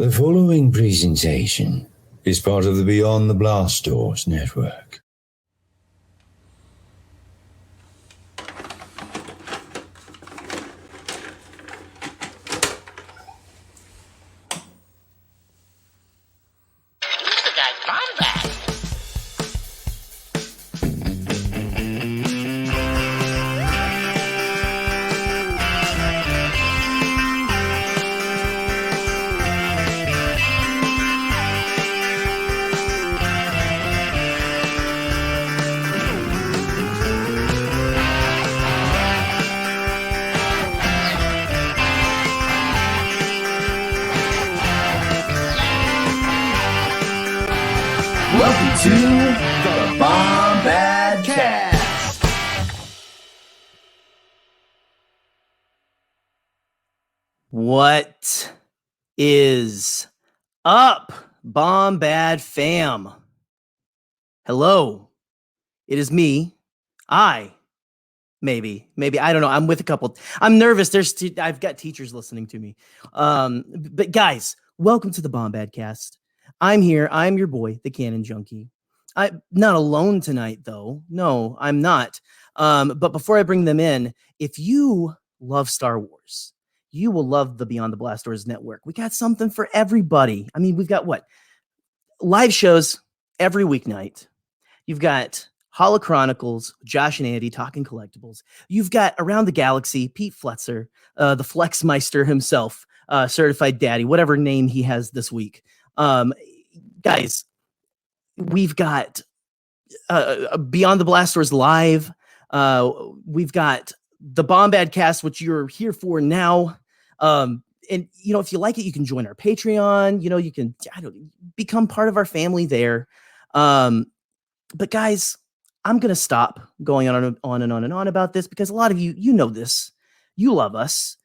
The following presentation is part of the Beyond the Blast Doors network. Welcome to the Bombadcast. What is up, Bombad fam? Hello, it is me. Maybe, I don't know. I'm with a couple. I'm nervous. I've got teachers listening to me. But guys, welcome to the Bombadcast. I'm here. I'm your boy, the Canon Junkie. I'm not alone tonight, though. No, I'm not. But before I bring them in, if you love Star Wars, you will love the Beyond the Blast Doors network. We got something for everybody. I mean, we've got live shows every weeknight. You've got Holo Chronicles, Josh and Andy talking collectibles. You've got Around the Galaxy, Pete Fletzer, the Flexmeister himself, certified daddy, whatever name he has this week. Guys, we've got Beyond the Blast Doors live. We've got the Bombadcast, which you're here for now. And if you like it, you can join our Patreon. You can become part of our family there. But guys, I'm gonna stop going on and on about this because a lot of you know this. You love us,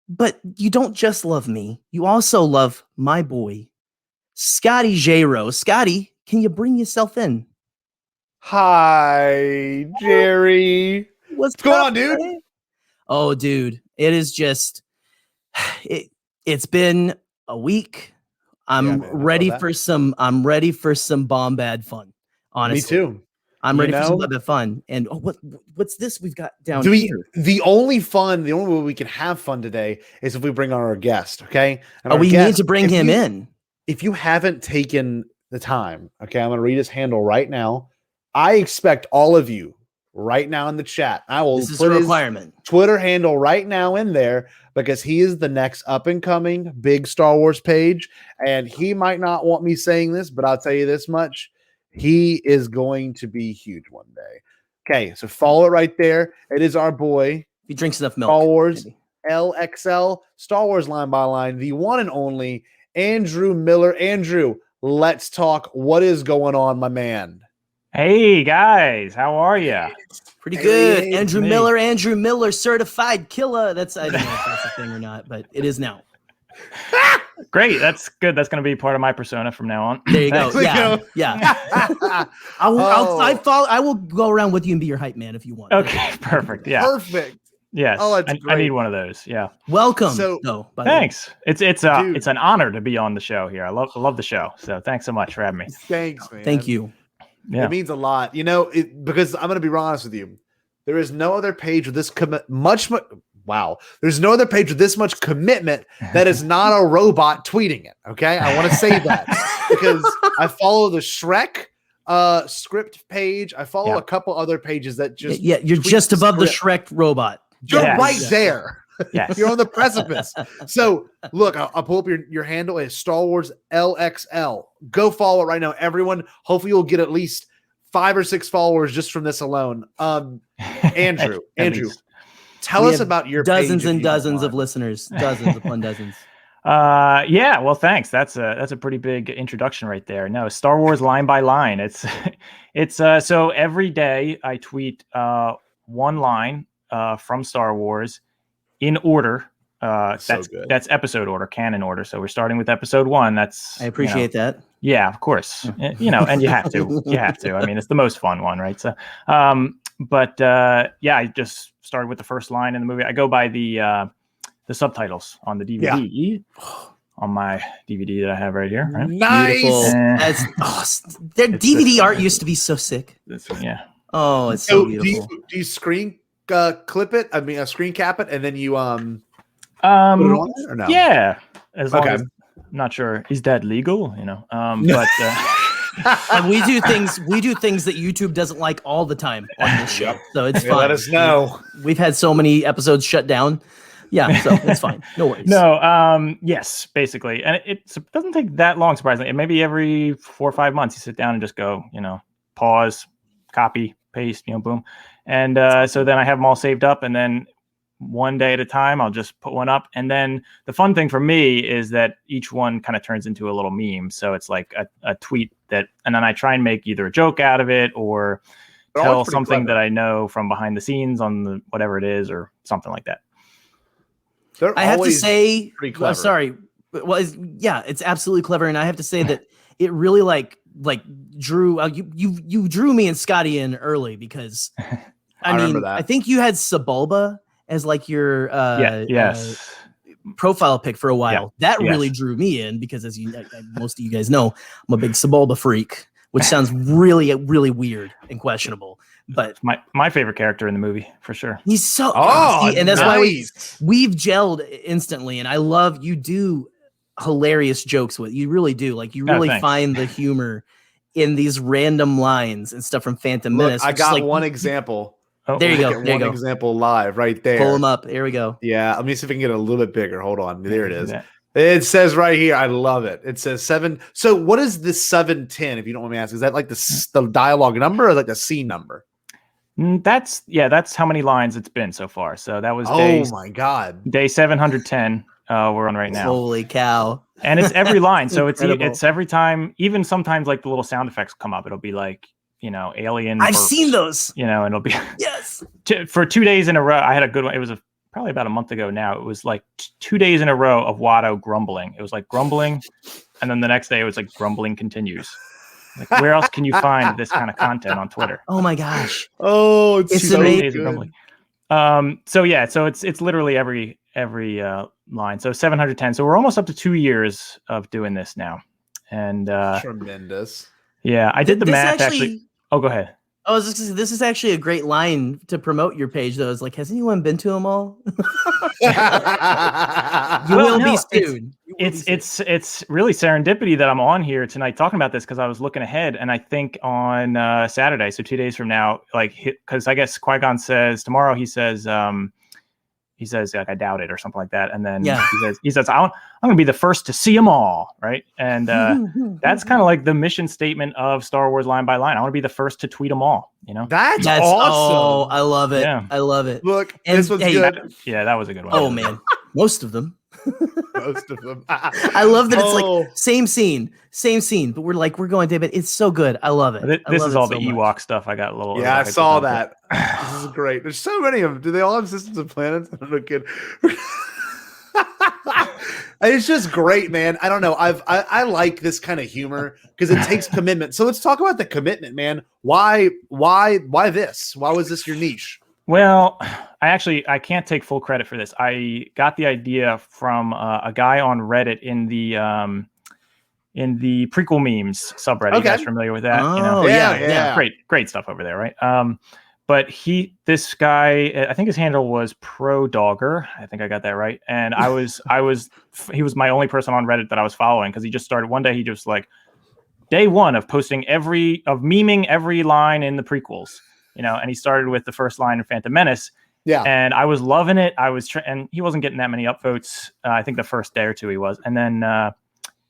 but you don't just love me. You also love my boy, Scotty J-Ro. Scotty, can you bring yourself in? Hi, Gerry. What's going on, dude? Man? Oh, dude, it is just it's been a week. I'm ready for some Bombad fun. Honestly, me too. I'm ready for some Bombad fun. And what's this we've got down here? The only way we can have fun today is if we bring on our guest. Okay. And we need to bring him in. If you haven't taken the time, okay, I'm going to read his handle right now. I expect all of you right now in the chat. I will put his Twitter handle right now in there because he is the next up and coming big Star Wars page. And he might not want me saying this, but I'll tell you this much. He is going to be huge one day. Okay, so follow it right there. It is our boy. He drinks enough milk. Star Wars LXL, Star Wars line by line, the one and only Andrew Miller. Andrew, let's talk. What is going on, my man? Hey, guys. How are you? Pretty good. Hey, Andrew Miller, certified killer. I don't know if that's a thing or not, but it is now. Great. That's good. That's going to be part of my persona from now on. There you go. Yeah. I will go around with you and be your hype man if you want. Okay, perfect. Yeah. Perfect. Yes. Oh, that's great. I need one of those. Yeah. Welcome. Thanks. It's an honor to be on the show here. I love the show. So thanks so much for having me. Thanks, man. Thank you. Yeah. It means a lot. Because I'm going to be honest with you. There is no other page with this There's no other page with this much commitment that is not a robot tweeting it. Okay. I want to say that because I follow the Shrek script page. I follow a couple other pages that just you're just above the Shrek robot. You're right there. Yes. You're on the precipice. So look, I'll pull up your handle is Star Wars LXL. Go follow it right now, everyone. Hopefully you'll get at least 5 or 6 followers just from this alone. Andrew, tell us about your dozens and dozens of listeners, dozens upon dozens. Yeah, well, thanks. That's a pretty big introduction right there. No, Star Wars line by line. It's so every day I tweet one line from Star Wars in order. That's episode order, canon order. So we're starting with episode 1. I appreciate that. Yeah, of course. And you have to. I mean, it's the most fun one, right? So, I just started with the first line in the movie. I go by the subtitles on the DVD. Yeah. on my DVD that I have right here. Right? Nice. Their DVD art used to be so sick. Yeah. Oh, it's so beautiful. Do you screen clip it? I mean, screen cap it, and then you put it on there, or no? Yeah. As long as, I'm not sure, is that legal? But and we do things that YouTube doesn't like all the time on this show, so it's fine. Let us know. We've had so many episodes shut down. Yeah, so it's fine. No worries. No, yes, basically. And it doesn't take that long, surprisingly. Maybe every 4 or 5 months you sit down and just go, pause, copy, paste, boom. And so then I have them all saved up, and then one day at a time, I'll just put one up. And then the fun thing for me is that each one kind of turns into a little meme. So it's like a tweet and then I try and make either a joke out of it or tell something that I know from behind the scenes on whatever it is or something like that. I have to say, pretty clever. Sorry. Well, it's absolutely clever. And I have to say that it really like drew, you drew me and Scotty in early because I think you had Sebulba as like your profile pic for a while. That really drew me in because, as most of you guys know, I'm a big Sebulba freak, which sounds really, really weird and questionable. But my favorite character in the movie for sure. He's so and that's why we've gelled instantly. And I love you do hilarious jokes with you really do. Like you really find the humor in these random lines and stuff from Phantom Menace. I got one example. Oh, there you go. There you go. Example live right there. Pull them up. Here we go. Yeah. Let me see if I can get it a little bit bigger. Hold on. There it is. It says right here. I love it. It says 7. So what is this 710? If you don't want me to ask, is that like the dialogue number or like the scene number? That's how many lines it's been so far. So that was day 710. We're on right now. Holy cow. And it's every line. So it's every time, even sometimes like the little sound effects come up. It'll be like, alien. I've seen those. And it'll be yes. For 2 days in a row. I had a good one. It was probably about a month ago now. It was like 2 days in a row of Watto grumbling. It was like grumbling, and then the next day it was like grumbling continues. Like, where else can you find this kind of content on Twitter? Oh my gosh! Oh, it's so amazing. So it's literally every line. So 710. So we're almost up to 2 years of doing this now, and tremendous. Yeah, I did the math actually. Oh, go ahead. I was just gonna say, this is actually a great line to promote your page, though. It's like, has anyone been to them all? You will be soon. It's really serendipity that I'm on here tonight talking about this because I was looking ahead, and I think on Saturday, so 2 days from now, because I guess Qui-Gon says tomorrow, he says like, I doubt it or something like that, and then he says I'm gonna be the first to see them all, right? And that's kind of like the mission statement of Star Wars line by line. I want to be the first to tweet them all. That's awesome. Oh, I love it. Yeah. I love it. Look, this one's good. That was a good one. Oh man, most of them. Most of them. I love that it's like same scene, but we're going, David. It's so good. I love it. This is all the Ewok stuff. I got a little. Yeah, I saw that. This is great. There's so many of them. Do they all have systems of planets? I'm not kidding. It's just great, man. I don't know. I like this kind of humor because it takes commitment. So let's talk about the commitment, man. Why this? Why was this your niche? Well, I can't take full credit for this. I got the idea from a guy on Reddit in the prequel memes subreddit. Okay. You guys familiar with that? Oh, yeah. Great stuff over there, right? But this guy, I think his handle was Pro Dogger. I think I got that right. And he was my only person on Reddit that I was following because he just started one day. He just like day one of memeing every line in the prequels. And he started with the first line in Phantom Menace. Yeah. And I was loving it. And he wasn't getting that many upvotes. I think the first day or two he was. And then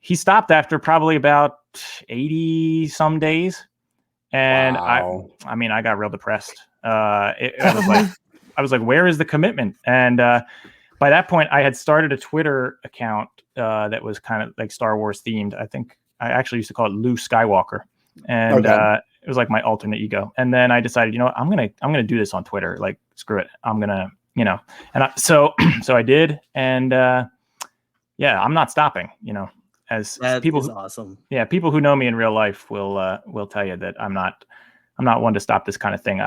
he stopped after probably about 80 some days. And wow. I got real depressed. I was like, where is the commitment? And by that point I had started a Twitter account that was kind of like Star Wars themed. I think I actually used to call it Luke Skywalker. And it was like my alternate ego. And then I decided, I'm gonna do this on Twitter. Like, screw it. I'm gonna, so I did. And I'm not stopping. As that people, is awesome. Yeah, people who know me in real life will tell you that I'm not one to stop this kind of thing.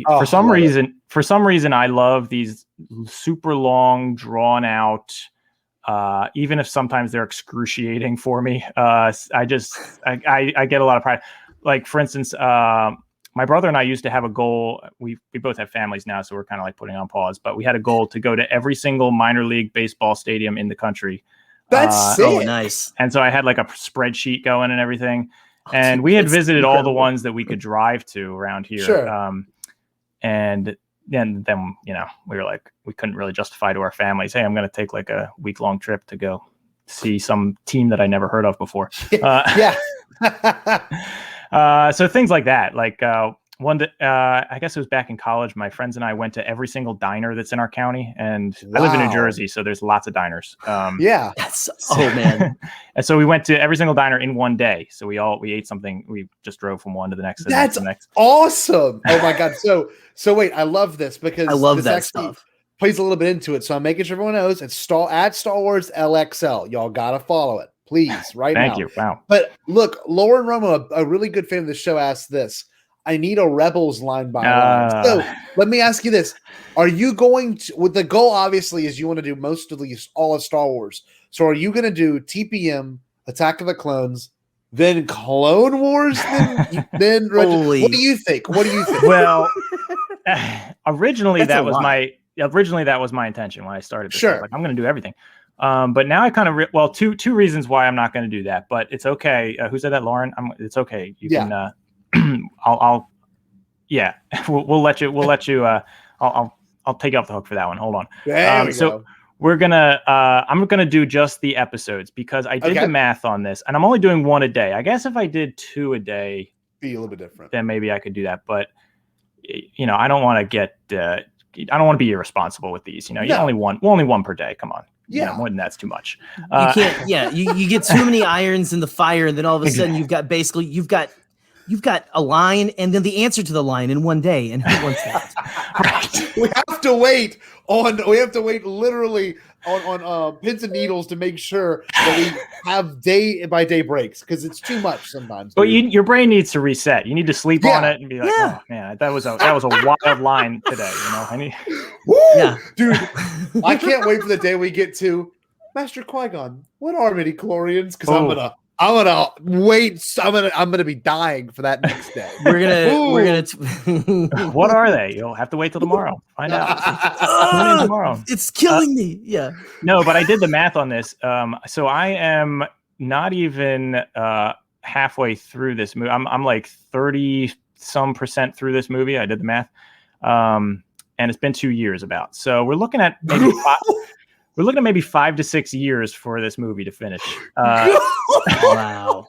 For some reason I love these super long, drawn out even if sometimes they're excruciating for me. I get a lot of pride. Like, for instance, my brother and I used to have a goal. We both have families now, so we're kind of like putting on pause, but we had a goal to go to every single minor league baseball stadium in the country. That's sick. Oh, nice. And so I had like a spreadsheet going and everything. And we had visited all the ones that we could drive to around here. Sure. And then, we were like, we couldn't really justify to our families, hey, I'm going to take like a week-long trip to go see some team that I never heard of before. Yeah. So things like that, like one that I guess it was back in college, my friends and I went to every single diner that's in our county, and I live in New Jersey, so there's lots of diners. Yeah. Man. And so we went to every single diner in one day. So we ate something. We just drove from one to the next. That's the next. Awesome. Oh my God. So wait, I love this because I love this that stuff. Plays a little bit into it. So I'm making sure everyone knows it's at Star Wars LXL. Y'all got to follow it, please, right now. Thank you. Wow. But look, Lauren Romo, a really good fan of the show, asked this. I need a Rebels line by line. So let me ask you this. Are you going to, with the goal obviously is you want to do most of these, all of Star Wars. So are you going to do TPM, Attack of the Clones, then Clone Wars? Then what do you think? Well, originally that was my intention when I started this. Sure. Like, I'm going to do everything. But now I kind of, two reasons why I'm not going to do that, but it's okay. Who said that, Lauren? It's okay. You can, we'll let you, I'll take you off the hook for that one. Hold on. So we're I'm going to do just the episodes because I did the math on this and I'm only doing one a day. I guess if I did 2 a day, be a little bit different, then maybe I could do that. But I don't want to I don't want to be irresponsible with these, you only one per day. Come on. Yeah. More than that's too much. You can't, you get too many irons in the fire. And then all of a sudden you've got a line and then the answer to the line in one day. And who wants that? Right. We have to wait literally on pins and needles to make sure that we have day by day breaks because it's too much sometimes. But your brain needs to reset. You need to sleep on it and be like, oh man, that was a wild line today. Dude, I can't wait for the day we get to Master Qui-Gon. What are midichlorians? Because I'm gonna wait. I'm gonna be dying for that next day. We're gonna. What are they? You'll have to wait till tomorrow. Find out. Tomorrow. It's killing me. Yeah. No, but I did the math on this. So I am not even halfway through this movie. I'm like 30% through this movie. I did the math, and it's been 2 years about. So we're looking at maybe maybe 5 to 6 years for this movie to finish. Wow.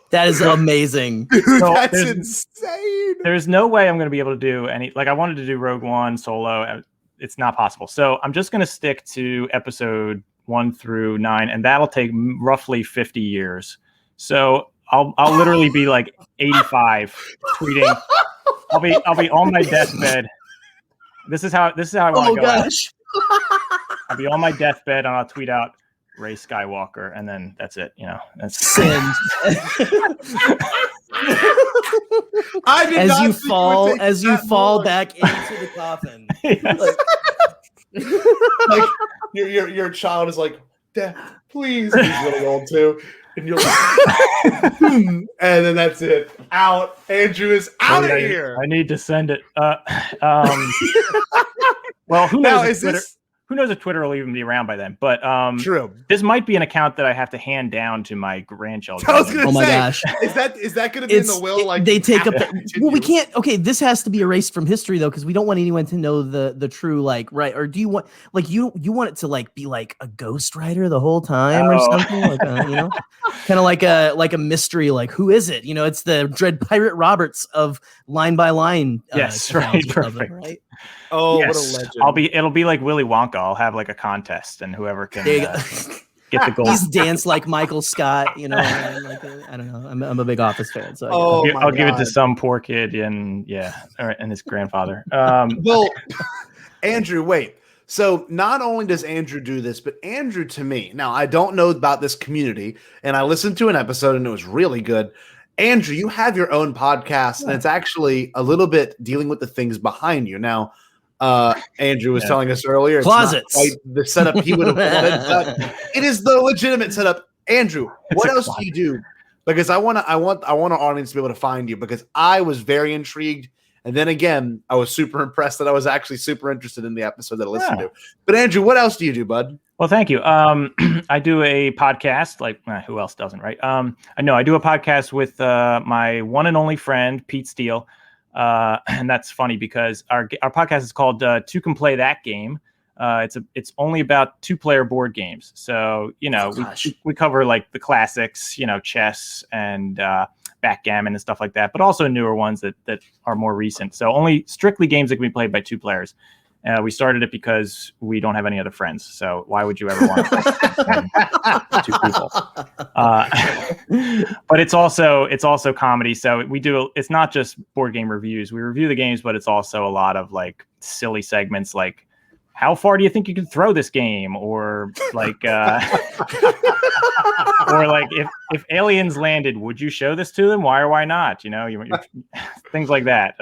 That is amazing. Dude, that's insane. There's no way I'm going to be able to do any, like I wanted to do Rogue One solo. It's not possible. So I'm just going to stick to episode 1 through 9, and that'll take roughly 50 years. So I'll literally be like 85 tweeting. I'll be on my deathbed. This is how I want to go. Gosh. I'll be on my deathbed and I'll tweet out Rey Skywalker, and then that's it. That's send. As you fall back into the coffin. Yes. Like your child is like, Dad, please. He's really old too. And you're like, and then that's it. Out. Andrew is out of here. I need to send it. Well, who knows? Who knows if Twitter will even be around by then? But true. This might be an account that I have to hand down to my grandchildren. I was gonna say, my gosh, is that going to be in the will? Like they take up. Well, we can't. Okay, this has to be erased from history though, because we don't want anyone to know the true right. Or do you want you want it to be like a ghostwriter the whole time or something like kind of like a mystery, like who is it? It's the Dread Pirate Roberts of line by line. Yes, right, perfect. Right. Oh, yes. What a legend! It'll be like Willy Wonka. I'll have like a contest, and whoever can get the gold. He's danced like Michael Scott. I don't know. I'm a big Office fan, so I'll give it to some poor kid, and and his grandfather. Well, Andrew, wait. So not only does Andrew do this, but Andrew, to me, now I don't know about this community, and I listened to an episode, and it was really good. Andrew, you have your own podcast, and it's actually a little bit dealing with the things behind you. Now, Andrew was telling us earlier. It's Closets. not quite the setup he would have wanted, but it is the legitimate setup. Andrew, what else do you do? Because I want our audience to be able to find you, because I was very intrigued. And then again, I was super impressed that I was actually super interested in the episode that I listened to. But Andrew, what else do you do, bud? Well, thank you. I do a podcast. Like, who else doesn't, right? I know I do a podcast with my one and only friend, Pete Steele. And that's funny because our podcast is called Two Can Play That Game. It's only about 2-player board games. So, we cover like the classics, chess and backgammon and stuff like that, but also newer ones that are more recent. So only strictly games that can be played by 2 players. We started it because we don't have any other friends. So why would you ever want to 2 people? But it's also comedy. So it's not just board game reviews. We review the games, but it's also a lot of like silly segments like, how far do you think you can throw this game? Or like, or like if aliens landed, would you show this to them? Why or why not? Things like that.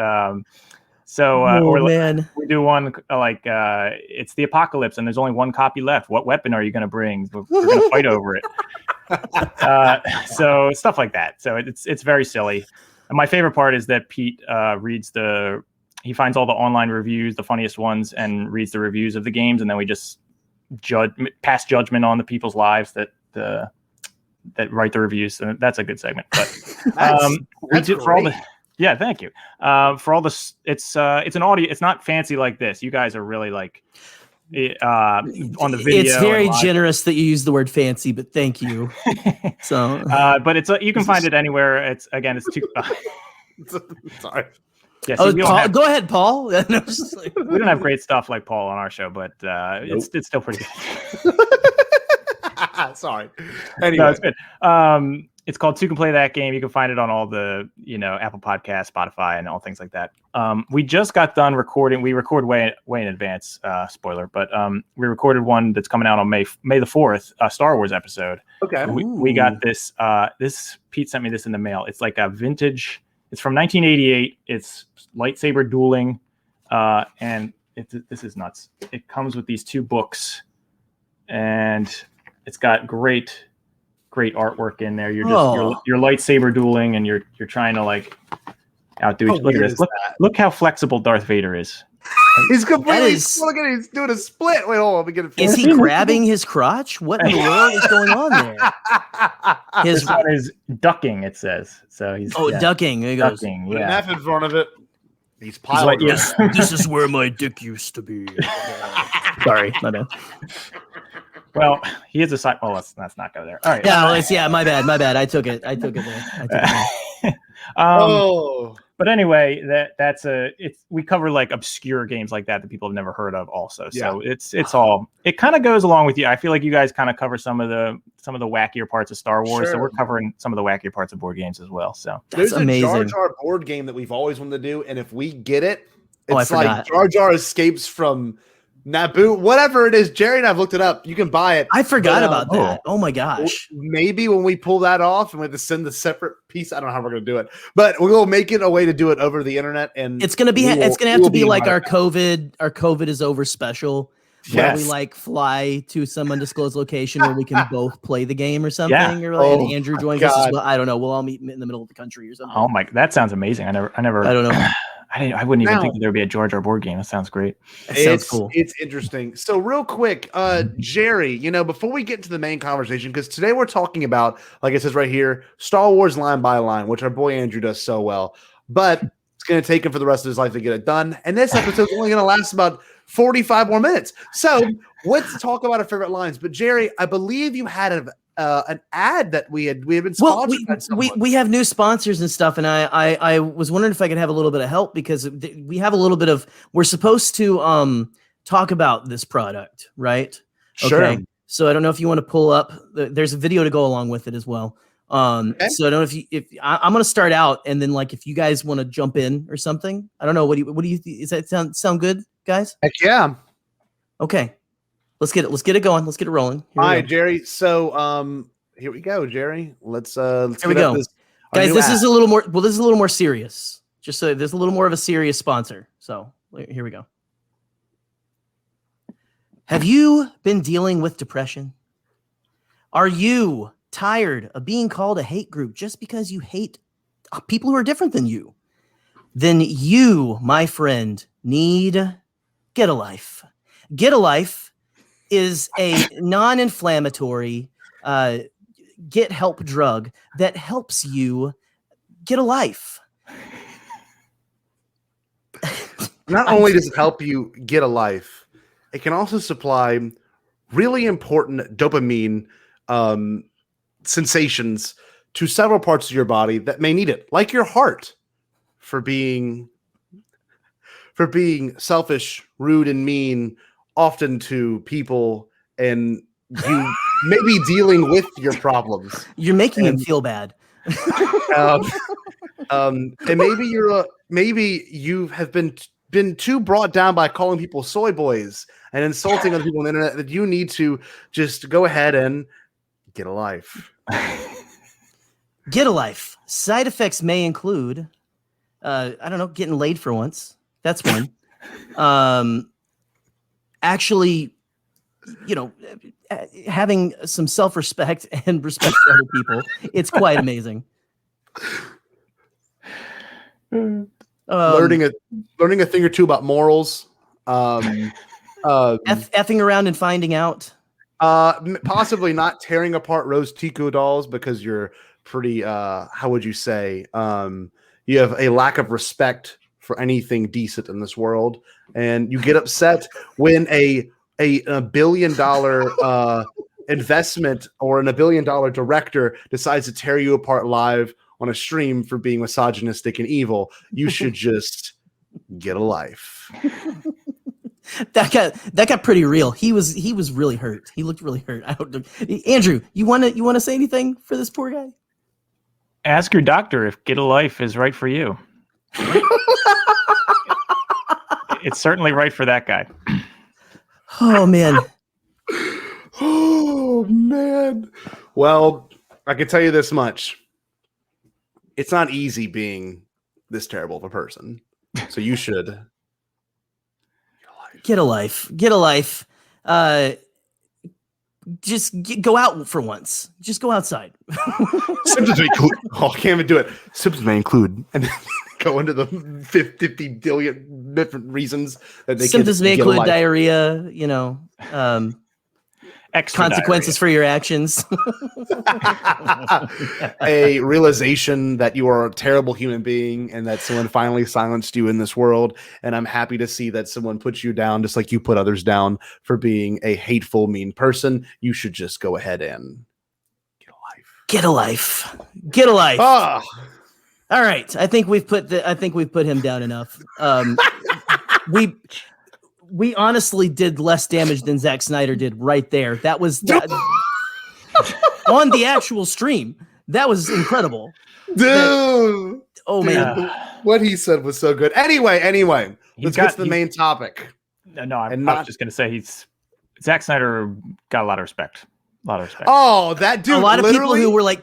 We do one like it's the apocalypse and there's only 1 copy left. What weapon are you going to bring? We're going to fight over it. So stuff like that. So it's very silly. And my favorite part is that Pete he finds all the online reviews, the funniest ones, and reads the reviews of the games, and then we just pass judgment on the people's lives that write the reviews. So that's a good segment. But we do for all the. Yeah, thank you. For all this, it's an audio. It's not fancy like this. You guys are really like on the video. It's very generous that you use the word fancy, but thank you. So, but you can find it anywhere. It's too. Sorry. Yeah, go ahead, Paul. We don't have great stuff like Paul on our show, but it's still pretty good. Sorry. Anyway, no, it's good. It's called Two Can Play That Game. You can find it on all the Apple Podcasts, Spotify, and all things like that. We just got done recording. We record way in advance. Spoiler, but we recorded one that's coming out on May the 4th. A Star Wars episode. Okay. We got this. Pete sent me this in the mail. It's like a vintage. It's from 1988. It's lightsaber dueling, and this is nuts. It comes with these 2 books, and it's got great artwork in there. You're lightsaber dueling, and you're trying to like outdo each. Look at this. Look how flexible Darth Vader is. He's completely. Look at him. He's doing a split. Wait, hold on. Let me get it. Is he grabbing his crotch? What in the world is going on there? His one is ducking. It says so. He's ducking. There he goes. Ducking, Put an F in front of it. He's piling. Yes, this is where my dick used to be. Sorry, my bad. Well, he is a side. Well, let's not go there. All right. Yeah, my bad. I took it there. But anyway, we cover like obscure games like that people have never heard of also. So it kind of goes along with you. I feel like you guys kind of cover some of the wackier parts of Star Wars. Sure. So we're covering some of the wackier parts of board games as well. So there's amazing. A Jar Jar board game that we've always wanted to do, and if we get it, it's like Jar Jar escapes from Naboo, whatever it is. Jerry and I've looked it up. You can buy it. I forgot about that. Oh my gosh. Maybe when we pull that off and we have to send the separate piece, I don't know how we're going to do it, but we will make it a way to do it over the internet. And it's going to have to be like our COVID is over special. Where we like fly to some undisclosed location where we can both play the game or something. Yeah. Or like, and Andrew joins us as well. I don't know. We'll all meet in the middle of the country or something. Oh my, that sounds amazing. I don't know. I wouldn't even think that there would be a Jar Jar board game. That sounds great. Sounds cool. It's interesting. So real quick, Gerry, before we get to the main conversation, because today we're talking about, like it says right here, Star Wars line by line, which our boy Andrew does so well, but it's going to take him for the rest of his life to get it done. And this episode is only going to last about 45 more minutes. So let's talk about our favorite lines. But Gerry, I believe you had an ad that we had been sponsored. Well, we have new sponsors and stuff, and I was wondering if I could have a little bit of help because we have a little bit of. We're supposed to talk about this product, right? Sure. Okay. So I don't know if you want to pull up. There's a video to go along with it as well. Okay. So I don't know if I'm going to start out, and then like if you guys want to jump in or something. I don't know. What do you? Does that sound good, guys? Heck yeah. Okay. Let's get it going. Let's get it rolling. All right, Gerry. So here we go, Gerry. Let's here we go. Guys, this is a little more. Well, this is a little more serious. Just so there's a little more of a serious sponsor. So here we go. Have you been dealing with depression? Are you tired of being called a hate group just because you hate people who are different than you? Then you, my friend, need Get a Life. Get a Life is a non-inflammatory get help drug that helps you get a life. Not only does it help you get a life, it can also supply really important dopamine sensations to several parts of your body that may need it, like your heart, for being selfish, rude, and mean, often to people, and you may be dealing with your problems. You're making him feel bad. And maybe you have been too brought down by calling people soy boys and insulting other people on the internet that you need to just go ahead and get a life. Get a life. Side effects may include, getting laid for once. That's one. Actually, having some self-respect and respect for other people. It's quite amazing. Learning a thing or two about morals. Effing around and finding out. Possibly not tearing apart Rose Tico dolls because you're pretty, how would you say? You have a lack of respect for anything decent in this world. And you get upset when a $1 billion investment or a $1 billion director decides to tear you apart live on a stream for being misogynistic and evil. You should just get a life. That got pretty real. He was really hurt. He looked really hurt. Andrew, you want to say anything for this poor guy? Ask your doctor if Get a Life is right for you. It's certainly right for that guy. Oh man. Oh man. Well, I can tell you this much. It's not easy being this terrible of a person. So you should get a life. Get a life. Go out for once. Just go outside. Symptoms may include. Oh, I can't even do it. Symptoms may include, and then go into the 50 billion different reasons that they symptoms may include diarrhea. Consequences diarrhea for your actions. A realization that you are a terrible human being and that someone finally silenced you in this world. And I'm happy to see that someone puts you down just like you put others down for being a hateful, mean person. You should just go ahead and get a life. Get a life. Get a life. Ah. All right. I think we've put him down enough. We honestly did less damage than Zack Snyder did right there. That was on the actual stream. That was incredible. Dude. Oh man. What he said was so good. Anyway, let's get to the main topic. No, I was just going to say Zack Snyder got a lot of respect. Oh, that dude. A lot of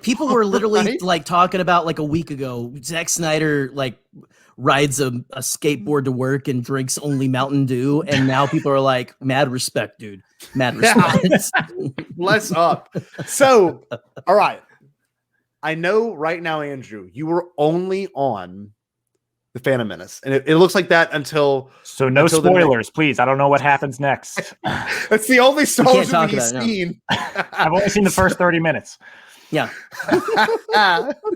people were literally right? like talking about like a week ago, Zack Snyder like rides a skateboard to work and drinks only Mountain Dew. And now people are like, mad respect, dude. Mad respect. Bless up. So, all right. I know right now, Andrew, you were only on the Phantom Menace. And it looks like that until... So no spoilers, please. I don't know what happens next. That's the only Star Wars movie he's seen. I've only seen the first 30 minutes. Yeah.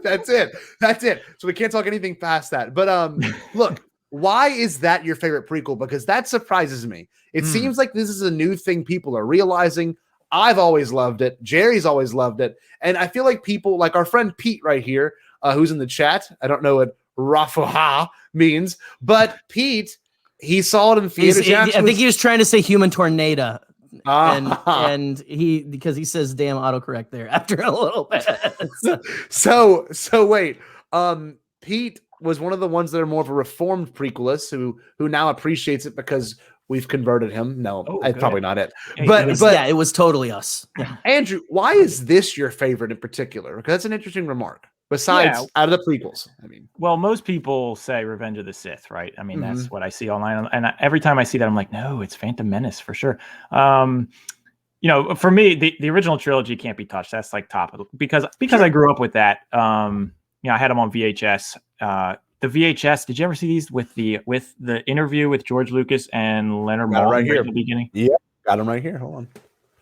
That's it. So we can't talk anything past that. But look, why is that your favorite prequel? Because that surprises me. It seems like this is a new thing people are realizing. I've always loved it. Gerry's always loved it. And I feel like people like our friend Pete right here, who's in the chat. I don't know what Rafaha means, but Pete, he saw it in theaters. I think he was trying to say human tornado. And because he says damn autocorrect there after a little bit. So wait. Pete was one of the ones that are more of a reformed prequelist who now appreciates it because we've converted him. No, probably not it. But it was totally us. Yeah. Andrew, why is this your favorite in particular? Because that's an interesting remark. Besides, out of the prequels, I mean. Well, most people say Revenge of the Sith, right? I mean, that's what I see online, and every time I see that, I'm like, no, it's Phantom Menace for sure. For me, the original trilogy can't be touched. That's like top because I grew up with that. I had them on VHS. The VHS. Did you ever see these with the interview with George Lucas and Leonard Maltin right here at the beginning? Yeah, got them right here. Hold on.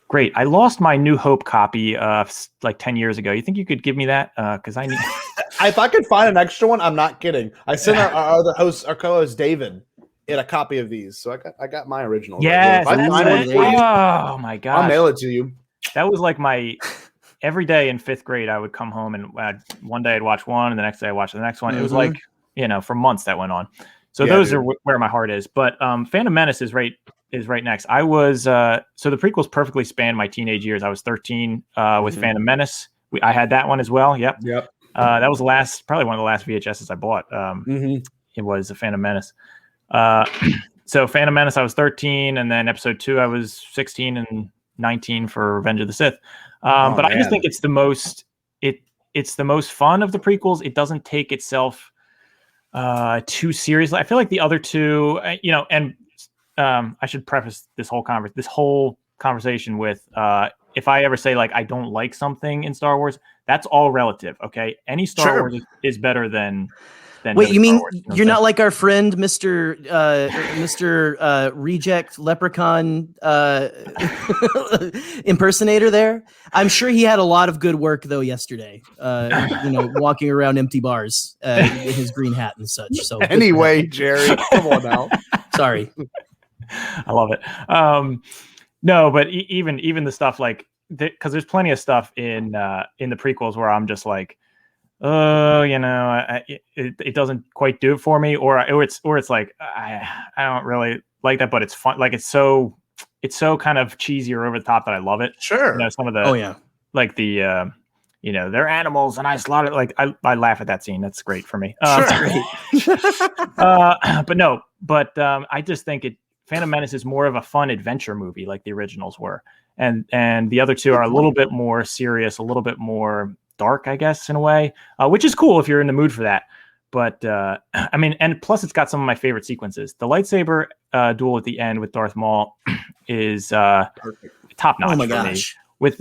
Great. I lost my New Hope copy like 10 years ago. You think you could give me that? Because I need. If I could find an extra one, I'm not kidding. I sent our other host, our co-host David, in a copy of these, so I got my original. Yes. Right, Oh my god. I'll mail it to you. That was like my every day in 5th grade. I would come home and one day I'd watch one, and the next day I watch the next one. It was like for months that went on. So those are where my heart is. But Phantom Menace is right next. I was so the prequels perfectly spanned my teenage years. I was 13 with Phantom Menace. I had that one as well. Yep. That was probably one of the last VHSs I bought. It was a Phantom Menace. So Phantom Menace, I was 13, and then Episode 2, I was 16 and 19 for Revenge of the Sith. But I just think it's the most it's the most fun of the prequels. It doesn't take itself too seriously. I feel like the other two, and I should preface this whole conversation with if I ever say like I don't like something in Star Wars, that's all relative. Okay, any Star Wars is better than. Wait, you mean you're not like our friend Mr. Reject Leprechaun impersonator there? I'm sure he had a lot of good work though yesterday. Walking around empty bars in his green hat and such. So anyway, Gerry, come on now. Sorry, I love it. No, but even the stuff like because there's plenty of stuff in the prequels where I'm just like. It doesn't quite do it for me, or it's like I don't really like that, but it's fun. Like it's so kind of cheesy or over the top that I love it. Sure, some of the like the they're animals and I slaughter. Like I laugh at that scene. That's great for me. Sure. But I just think Phantom Menace is more of a fun adventure movie, like the originals were, and the other two are a little bit more serious, a little bit more dark, I guess, in a way, which is cool if you're in the mood for that. But and plus it's got some of my favorite sequences. The lightsaber duel at the end with Darth Maul is top notch. Oh my gosh! Me. With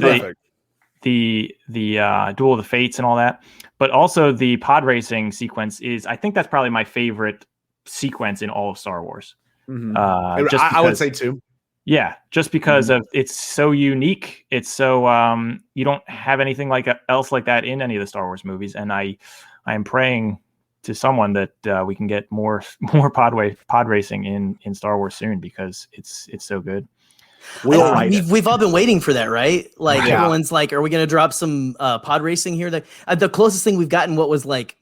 the duel of the fates and all that, but also the pod racing sequence I think that's probably my favorite sequence in all of Star Wars. I would say too. Yeah, just because of it's so unique. It's so you don't have anything else like that in any of the Star Wars movies, and I am praying to someone that we can get more pod racing in Star Wars soon because it's so good. We've all been waiting for that, right? Like everyone's like, are we going to drop some pod racing here? The closest thing we've gotten, what was like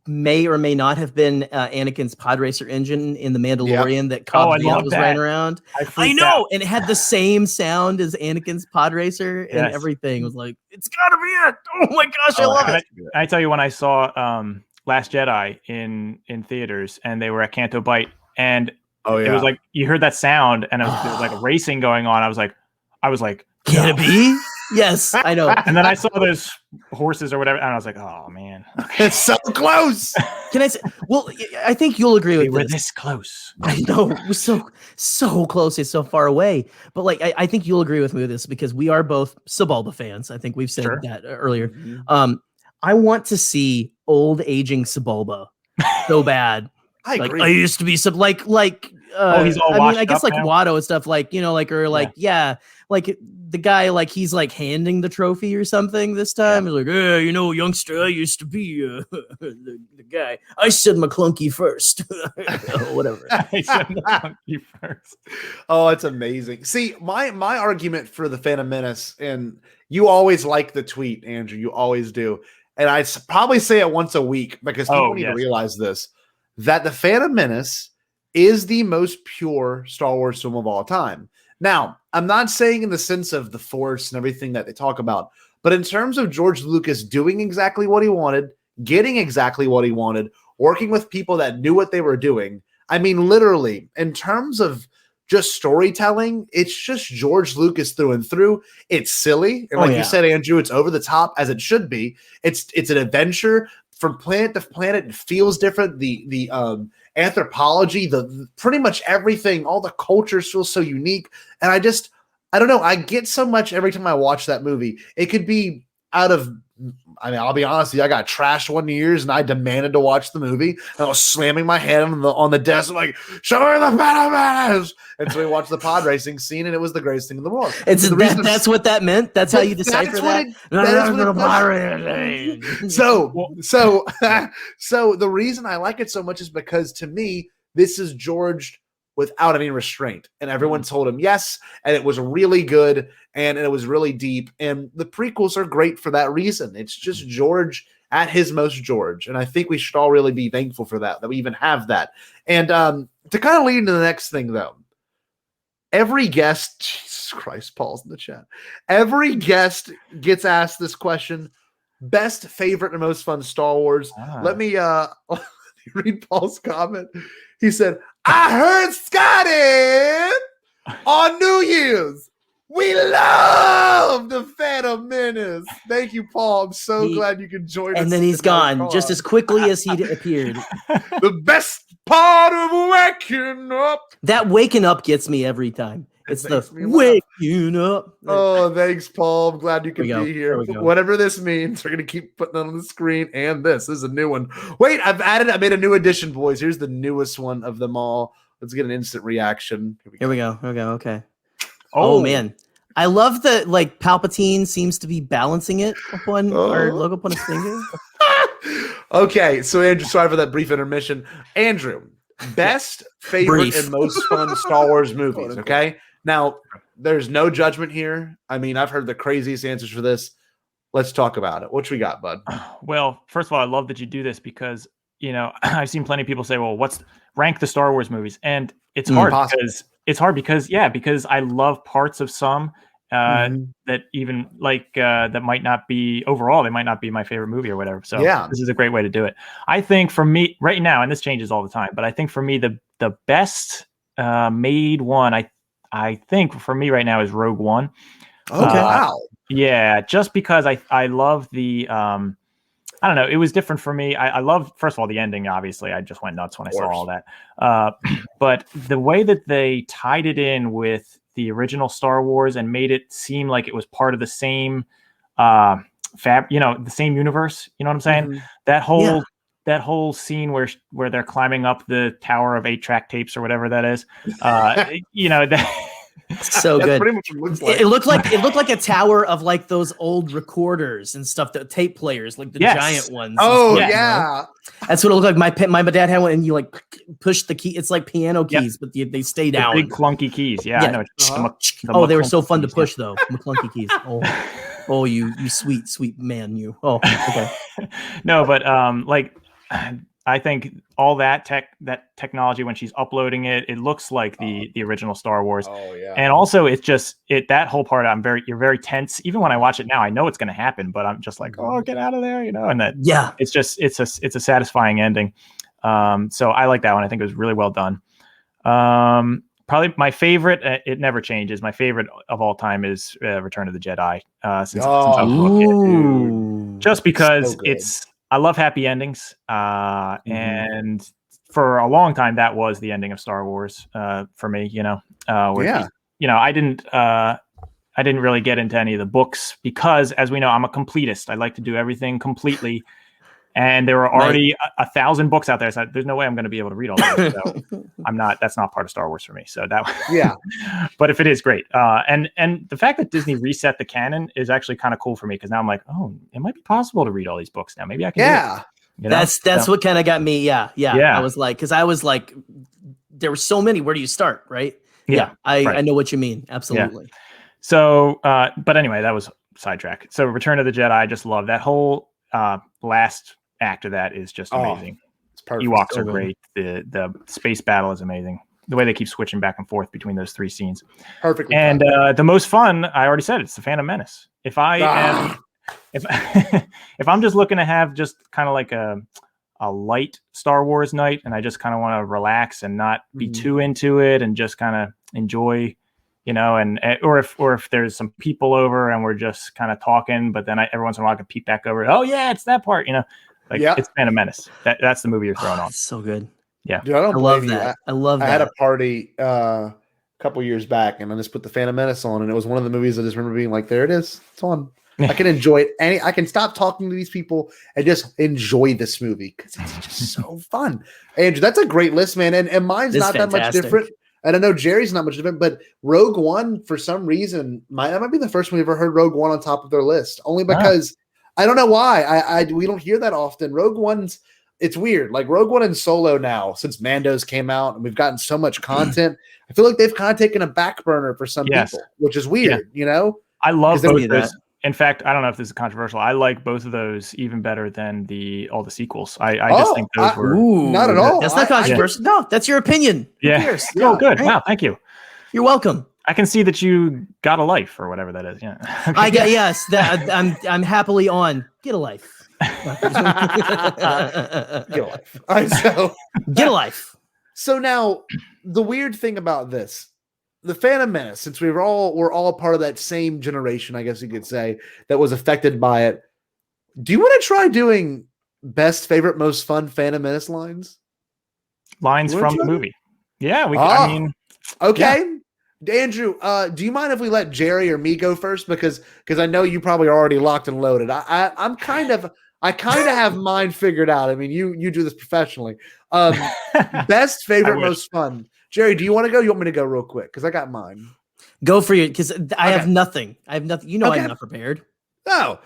may or may not have been Anakin's pod racer engine in The Mandalorian that Cobb was riding around. I know, and it had the same sound as Anakin's pod racer, and everything was like, it's gotta be it. Oh my gosh, I love it. I tell you, when I saw Last Jedi in theaters, and they were at Canto Bight, and it was like you heard that sound, and there was like a racing going on. I was like, can it be? Yes, I know. And then I saw those horses or whatever, and I was like, oh man, it's so close. Can I say? Well, I think you'll agree with this. We're this close. I know, we're so close. It's so far away. But like, I think you'll agree with me with this because we are both Sebulba fans. I think we've said that earlier. I want to see old aging Sebulba so bad. I agree. I used to be he's all washed I guess up like now? Watto and stuff like like the guy like he's like handing the trophy or something this time. He's like, youngster, I used to be the guy. I said McClunky first. Whatever. I said McClunky first. Oh, it's amazing. See, my argument for the Phantom Menace, and you always like the tweet, Andrew. You always do. And I probably say it once a week because people need to realize this. That the Phantom Menace is the most pure Star Wars film of all time. Now, I'm not saying in the sense of the Force and everything that they talk about, but in terms of George Lucas doing exactly what he wanted, getting exactly what he wanted, working with people that knew what they were doing. I mean, literally, in terms of just storytelling, it's just George Lucas through and through. It's silly. And like you said, Andrew, it's over the top as it should be. It's an adventure from planet to planet. It feels different. The anthropology, the pretty much everything, all the cultures feel so unique. And I don't know. I get so much every time I watch that movie. It could be I'll be honest with you, I got trashed one years and I demanded to watch the movie. And I was slamming my head on the desk, like, show me the bananas. And so we watched the pod racing scene, and it was the greatest thing in the world. That's what that meant? That's how you decipher that? So the reason I like it so much is because, to me, this is George without any restraint, and everyone told him yes, and it was really good, and it was really deep, and the prequels are great for that reason. It's just George at his most George, and I think we should all really be thankful for that we even have that. And to kind of lead into the next thing, though, every guest, Jesus Christ, Paul's in the chat, every guest gets asked this question: best, favorite, and most fun Star Wars. Let me read Paul's comment. He said, I heard Scotty on New Year's. We love the Phantom Menace. Thank you, Paul. I'm so glad you can join us. And then he's gone just as quickly as he appeared. The best part of waking up. That waking up gets me every time. It's the waking up. Oh, thanks, Paul. I'm glad you can be here. Whatever this means, we're going to keep putting it on the screen. And this is a new one. Wait, I made a new addition, boys. Here's the newest one of them all. Let's get an instant reaction. Here we go. Okay. Oh, man. I love that, like, Palpatine seems to be balancing it upon our logo upon his finger. Okay, so Andrew, sorry for that brief intermission. Andrew, best, favorite, and most fun Star Wars movies, okay? Now, there's no judgment here. I mean, I've heard the craziest answers for this. Let's talk about it. What we got, bud? Well, first of all, I love that you do this because, I've seen plenty of people say, well, rank the Star Wars movies? And it's hard because I love parts of some that even that might not be overall, they might not be my favorite movie or whatever. So this is a great way to do it. I think for me right now, and this changes all the time, but I think for me, the best made one, I think for me right now is Rogue One. Okay. Wow. Yeah. Just because I love the, I don't know. It was different for me. I love, first of all, the ending, obviously. I just went nuts when I saw all that. But the way that they tied it in with the original Star Wars and made it seem like it was part of the same the same universe. You know what I'm saying? Mm-hmm. That whole scene where they're climbing up the tower of 8-track tapes or whatever that is. So good. Pretty much looks like. It looked like a tower of like those old recorders and stuff, that tape players, like the giant ones. Oh stuff, yeah, that's what it looked like. My dad had one, and you like push the key. It's like piano keys, but they stay down. Big clunky keys. Yeah. I know. They were so fun to push though. McClunky keys. Oh, you sweet man. You. Oh, okay. No, but I think all that technology, when she's uploading it, it looks like the original Star Wars. Oh yeah. And also it's just that whole part, you're very tense. Even when I watch it now, I know it's going to happen, but I'm just like, oh, get out of there, and that, it's a satisfying ending. So I like that one. I think it was really well done. Probably my favorite, it never changes. My favorite of all time is Return of the Jedi. Since I was just because I love happy endings, and for a long time that was the ending of Star Wars for me. I didn't really get into any of the books because, as we know, I'm a completist. I like to do everything completely, and there were already 1,000 books out there. So there's no way I'm going to be able to read all those. So that's not part of Star Wars for me. So but if it is, great. And the fact that Disney reset the canon is actually kind of cool for me, because now I'm like, oh, it might be possible to read all these books now. Maybe I can. Do it. That's what kind of got me. Yeah. I was like, there were so many. Where do you start? Right. Yeah. I know what you mean. Absolutely. Yeah. So, but anyway, that was sidetrack. So Return of the Jedi, I just love that whole last act of that is just amazing. It's perfect. Ewoks are great. The space battle is amazing. The way they keep switching back and forth between those three scenes. Perfect. And the most fun, I already said, it's the Phantom Menace. If I'm just looking to have just kind of like a light Star Wars night, and I just kind of want to relax and not be too into it, and just kind of enjoy, and or if there's some people over and we're just kind of talking, but then every once in a while I can peek back over. Oh yeah, it's that part, It's Phantom Menace. That's the movie you're throwing on. So good. Yeah, dude, I love that. I love that. I had a party a couple years back, and I just put the Phantom Menace on, and it was one of the movies I just remember being like, there it is, it's on. I can enjoy it. I can stop talking to these people and just enjoy this movie because it's just so fun. Andrew, that's a great list, man. And mine's not that much different. And I know Jerry's not much different, but Rogue One, for some reason, that might be the first one we've ever heard Rogue One on top of their list. Only because I don't know why. We don't hear that often. Rogue One's, it's weird. Like Rogue One and Solo now, since Mando's came out and we've gotten so much content, I feel like they've kind of taken a back burner for some people, which is weird, I love both of those. In fact, I don't know if this is controversial. I like both of those even better than all the sequels. I just think those were not at all. That's not controversial. No, that's your opinion. Yeah. Oh, good. Right. Wow, thank you. You're welcome. I can see that you got a life or whatever that is. Yeah. Okay. I got I'm happily on. Get a life. Get a life. All right, get a life. So now the weird thing about this. The Phantom Menace, since we're all part of that same generation, I guess you could say, that was affected by it. Do you want to try doing best, favorite, most fun Phantom Menace lines? Lines from the movie. Yeah, I mean, okay. Yeah. Andrew, do you mind if we let Gerry or me go first? Because I know you probably are already locked and loaded. I kind of have mine figured out. I mean, you do this professionally. Best, favorite, most fun. Gerry, do you want to go? You want me to go real quick? Because I got mine. Go for you, because I have nothing. I'm not prepared. Oh,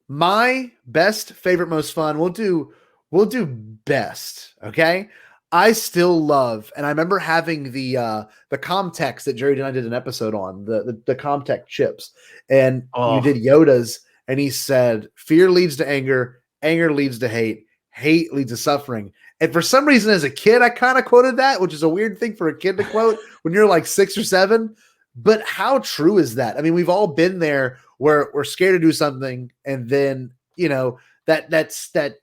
my best, favorite, most fun. We'll do best. Okay. I still love, and I remember having the Comtex that Gerry and I did an episode on, the Comtech chips, and you did Yoda's, and he said, "Fear leads to anger, anger leads to hate, hate leads to suffering." And for some reason, as a kid, I kind of quoted that, which is a weird thing for a kid to quote when you're like 6 or 7. But how true is that? I mean, we've all been there where we're scared to do something, and then that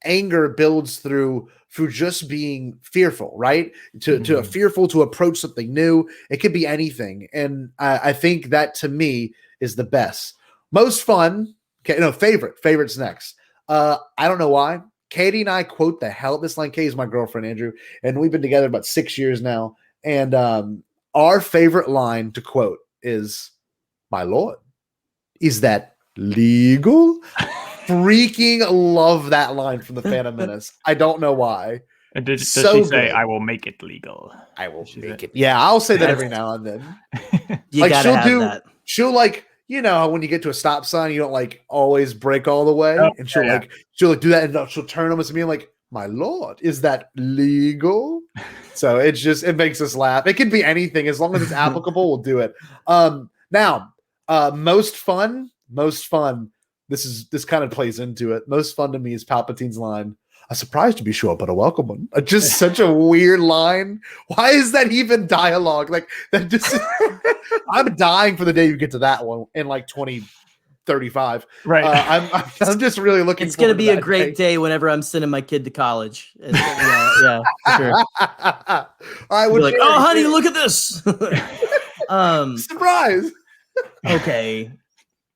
anger builds through just being fearful, right? To fearful to approach something new. It could be anything, and I think that to me is the best, most fun. Okay, no, favorite's next. I don't know why. Katie and I quote the hell. This line, Katie is my girlfriend, Andrew, and we've been together about 6 years now. And our favorite line to quote is, "My Lord, is that legal?" Freaking love that line from the Phantom Menace. I don't know why. And does she say, "I will make it legal"? I will make it. Yeah, I'll say that every now and then. You gotta have that. She'll like. You know, when you get to a stop sign, you don't like always break all the way, and she'll do that, and she'll turn almost to me and like, "My Lord, is that legal?" So it makes us laugh. It can be anything as long as it's applicable. We'll do it. Now, most fun. This kind of plays into it. Most fun to me is Palpatine's line, "A surprise to be sure, but a welcome one." Just such a weird line. Why is that even dialogue? Like that just I'm dying for the day you get to that one in like 2035. Right. I'm just really looking. It's going to be a great day whenever I'm sending my kid to college. Yeah, for sure. All right, we're like, "Oh, honey, look at this." Surprise. Okay.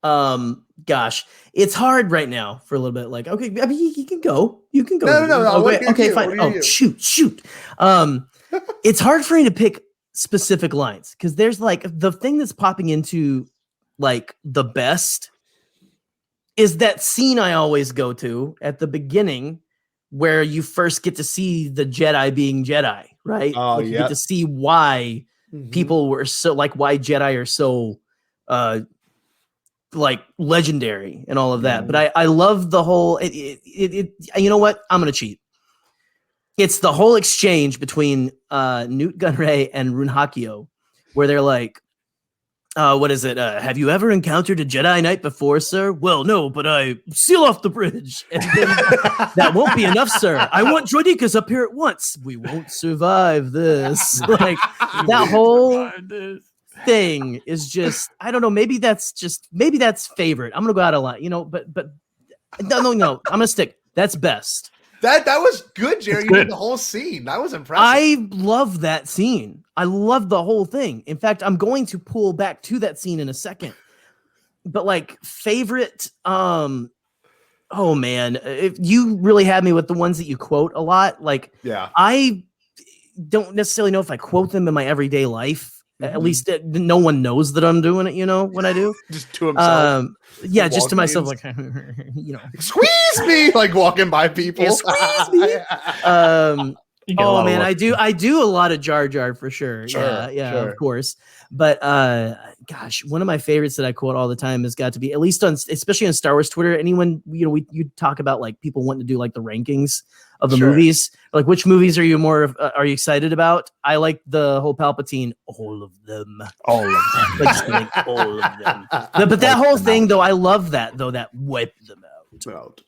Gosh, it's hard right now for a little bit. Like, okay, I mean, you can go. No. Okay, fine. Oh, shoot. It's hard for me to pick specific lines because there's like the thing that's popping into like the best is that scene I always go to at the beginning where you first get to see the Jedi being Jedi, right? Oh, like you get to see why people were so like why Jedi are so like legendary and all of that. But I love the whole it you know what? I'm gonna cheat. It's the whole exchange between Newt Gunray and Runhakio, where they're like, what is it? Have you ever encountered a Jedi Knight before, sir? Well, no, but I seal off the bridge. And then, that won't be enough, sir. I want droidekas up here at once. We won't survive this. Like that whole thing is just, I don't know. Maybe that's favorite. I'm gonna go out a lot, but no. I'm gonna stick. That's best. That was good, Gerry. You good. did the whole scene. That was impressive. I love that scene. I love the whole thing. In fact, I'm going to pull back to that scene in a second. But like favorite, oh man, if you really had me with the ones that you quote a lot. Like, I don't necessarily know if I quote them in my everyday life. At least no one knows that I'm doing it, when I do. Just to himself. Just to myself, like, squeeze me, like walking by people. Yeah, squeeze me. Oh man, I do a lot of Jar Jar for sure. Sure. Of course. But gosh, one of my favorites that I quote all the time has got to be, at least especially on Star Wars Twitter. Anyone, you talk about like people wanting to do like the rankings of the movies. Like, which movies are you excited about? I like the whole Palpatine, all of them. Like, just like, all of them. But that whole thing, though, I love that, though, that wipe them out.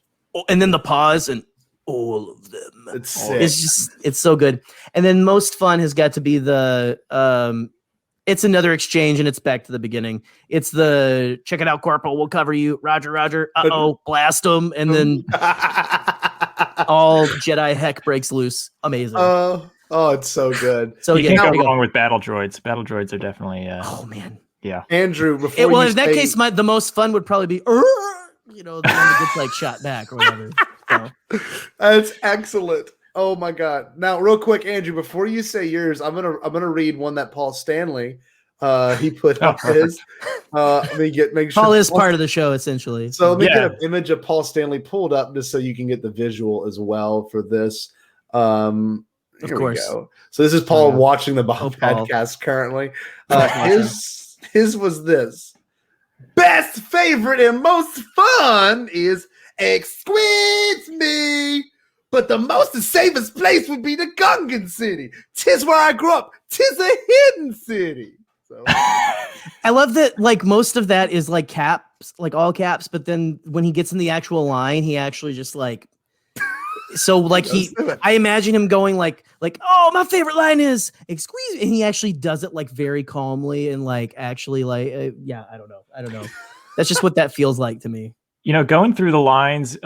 And then the pause and all of them. It's so good. And then most fun has got to be the it's another exchange, and it's back to the beginning. It's the check it out, Corporal. We'll cover you. Roger. Blast them, and then all Jedi heck breaks loose. Amazing. It's so good. So you can't go wrong with battle droids. Battle droids are definitely. Oh man. Yeah. Andrew. In that case, the most fun would probably be, the one that gets like shot back or whatever. So. That's excellent. Oh my God! Now, real quick, Andrew, before you say yours, I'm gonna read one that Paul Stanley he put up his. Let me make sure Paul is part of the show essentially. So let me get an image of Paul Stanley pulled up just so you can get the visual as well for this. Of course. We go. So this is Paul watching the Bombadcast currently. His was this. Best, favorite, and most fun is Excuse me. But the most and safest place would be the Gungan city. 'Tis where I grew up. 'Tis a hidden city. So. I love that, like, most of that is like caps, like all caps, but then when he gets in the actual line, he actually just like, so like I imagine him going like, oh, my favorite line is excuse me. And he actually does it like very calmly and like, actually like, I don't know. That's just what that feels like to me. Going through the lines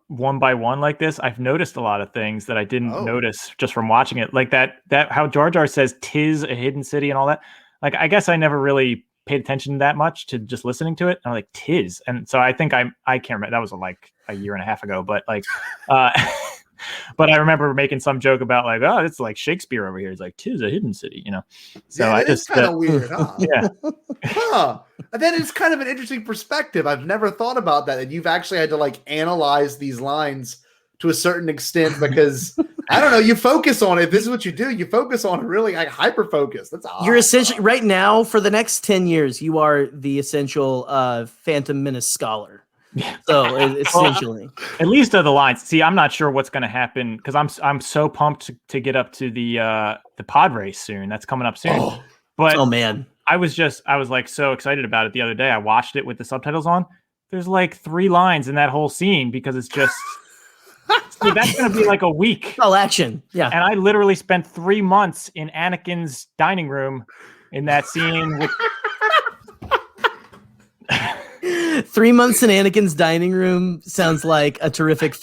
one by one like this, I've noticed a lot of things that I didn't notice just from watching it. Like that how Jar Jar says "'tis a hidden city" and all that. Like, I guess I never really paid attention that much to just listening to it. I'm like, "'tis," and so I think I can't remember. That was like a year and a half ago, but like, but I remember making some joke about like, oh, it's like Shakespeare over here. It's like "'tis a hidden city," So I just kind of weird, huh? Yeah. And then it's kind of an interesting perspective. I've never thought about that. And you've actually had to like analyze these lines to a certain extent because I don't know, you focus on it. This is what you do. You focus on really like hyper focus. That's awesome. You're essentially right now for the next 10 years, you are the essential Phantom Menace scholar. Yeah. So essentially, at least of the lines. See, I'm not sure what's going to happen because I'm so pumped to get up to the pod race soon. That's coming up soon. But man. I was like so excited about it the other day. I watched it with the subtitles on. There's like 3 lines in that whole scene because it's just so that's going to be like a week. All action. Yeah. And I literally spent 3 months in Anakin's dining room in that scene with 3 months in Anakin's dining room sounds like a terrific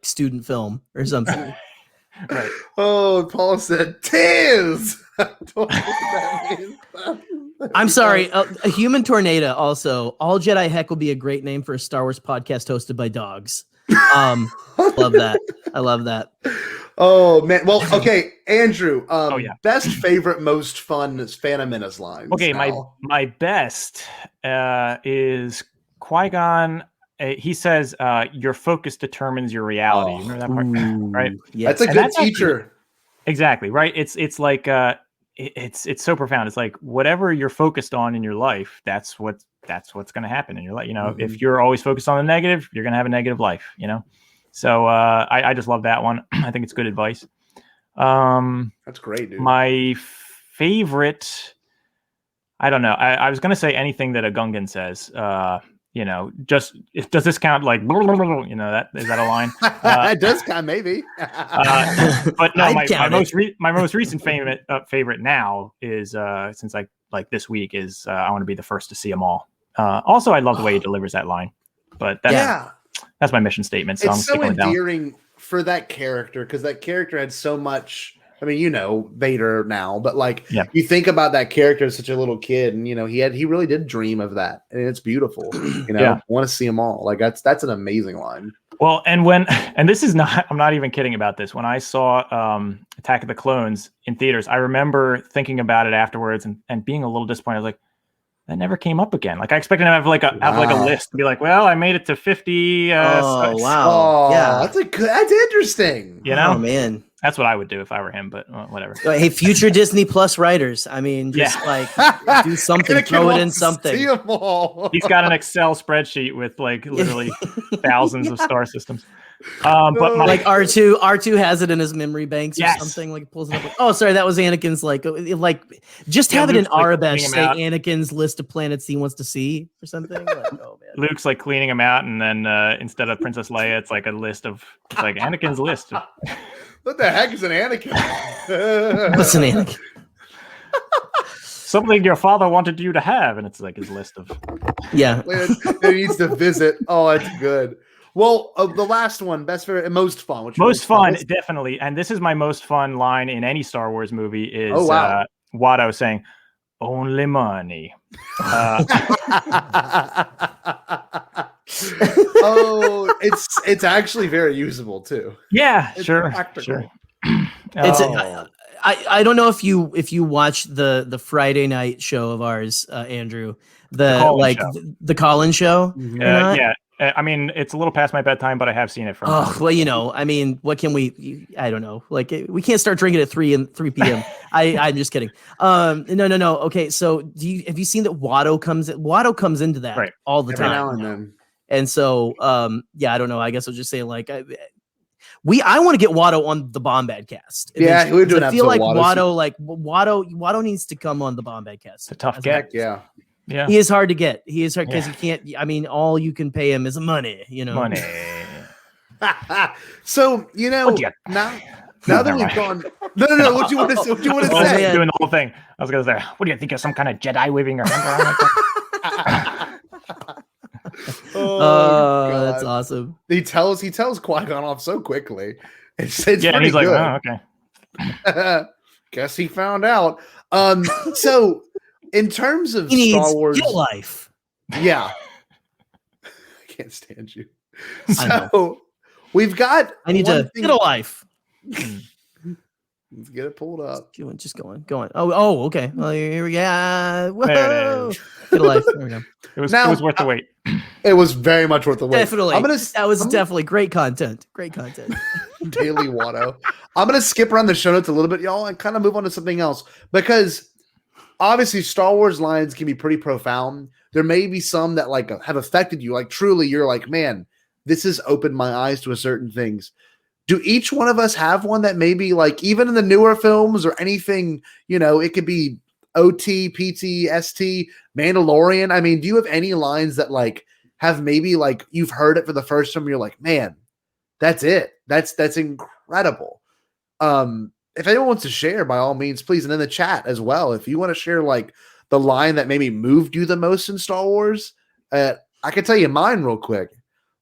student film or something. Right. Oh, Paul said "'tis." I'm sorry. A human tornado. Also, all Jedi heck will be a great name for a Star Wars podcast hosted by dogs. Love that. I love that. Oh man. Well, okay, Andrew. Best, favorite, most fun Phantom Menace lines. Okay, my best is Qui-Gon. He says, "Your focus determines your reality." You remember that part, right? Yeah, that's a good teacher. Exactly right. It's like it's so profound. It's like whatever you're focused on in your life, that's what's going to happen in your life. If you're always focused on the negative, you're going to have a negative life. So I just love that one. I think it's good advice. That's great, dude. My favorite, I don't know. I was going to say anything that a Gungan says. Just does this count? Like, that is that a line? It does count, maybe. But no, my most recent favorite now is since I like this week is I want to be the first to see them all. Also, I love the way he delivers that line. But that's my mission statement. So it's so endearing for that character, because that character had so much. I mean, you know, Vader now, but like you think about that character as such a little kid, and you know, he really did dream of that, and it's beautiful. You know, I want to see them all. Like that's an amazing line. Well, and this is not, I'm not even kidding about this. When I saw Attack of the Clones in theaters, I remember thinking about it afterwards and being a little disappointed. I was like, that never came up again. Like I expected to have like a list and be like, well, I made it to 50. Wow. Oh, yeah. That's interesting. You know, man. That's what I would do if I were him, but whatever. Hey, future Disney Plus writers. I mean, just like do something, throw it in something. He's got an Excel spreadsheet with like literally thousands of star systems. But like R2 has it in his memory banks or something. Like pulls it up. Oh, sorry, that was Anakin's. Like just have it in Arabesh. Say Anakin's list of planets he wants to see or something. Like, oh man, Luke's like cleaning them out, and then instead of Princess Leia, it's like a list of like Anakin's list. What the heck is an Anakin? What's an Anakin? Something your father wanted you to have, and it's like his list of. Yeah, he needs to visit. Oh, that's good. Well, the last one, best favorite, most fun. Most fun, definitely. And this is my most fun line in any Star Wars movie is Watto saying, "Only money." Oh, it's actually very usable too. Yeah, it's sure. It's I don't know if you watch the Friday night show of ours, Andrew, the Colin show. Yeah. I mean, it's a little past my bedtime, but I have seen it from. Oh well, you know, I mean, what can we? I don't know. Like, we can't start drinking at 3 p.m. I'm just kidding. No. Okay, so have you seen that Watto comes into that all the time now and then. And so, I don't know. I guess I'll just say like, I want to get Watto on the Bombadcast. Yeah, we're doing. I feel like Watto needs to come on the Bombadcast. It's a tough get. Yeah, he is hard to get. He is hard because he can't. I mean, all you can pay him is money. You know, money. So you know now that we've gone. No. What do you want to say? I was doing the whole thing. I was gonna say, what do you think? You're some kind of Jedi waving your hand around like that? Oh, that's awesome. He tells Qui-Gon off so quickly. It's and he's like, good. Oh, okay. Guess he found out. So in terms of Star Wars, get a life. Yeah, I can't stand you. So we've got. I need to get a life. Let's get it pulled up. Just going. Oh, okay. Well, here we go. Whoa. Get a life. There we go. It was worth the wait. It was very much worth the wait. Definitely. That was definitely great content. Great content. Daily Watto. I'm going to skip around the show notes a little bit, y'all, and kind of move on to something else. Because obviously Star Wars lines can be pretty profound. There may be some that like have affected you. Like truly, you're like, man, this has opened my eyes to certain things. Do each one of us have one that maybe like even in the newer films or anything, you know, it could be OT, PT, ST, Mandalorian. I mean, do you have any lines that like have maybe like you've heard it for the first time? You're like, man, that's it. That's incredible. If anyone wants to share, by all means, please. And in the chat as well, if you want to share like the line that maybe moved you the most in Star Wars, I can tell you mine real quick.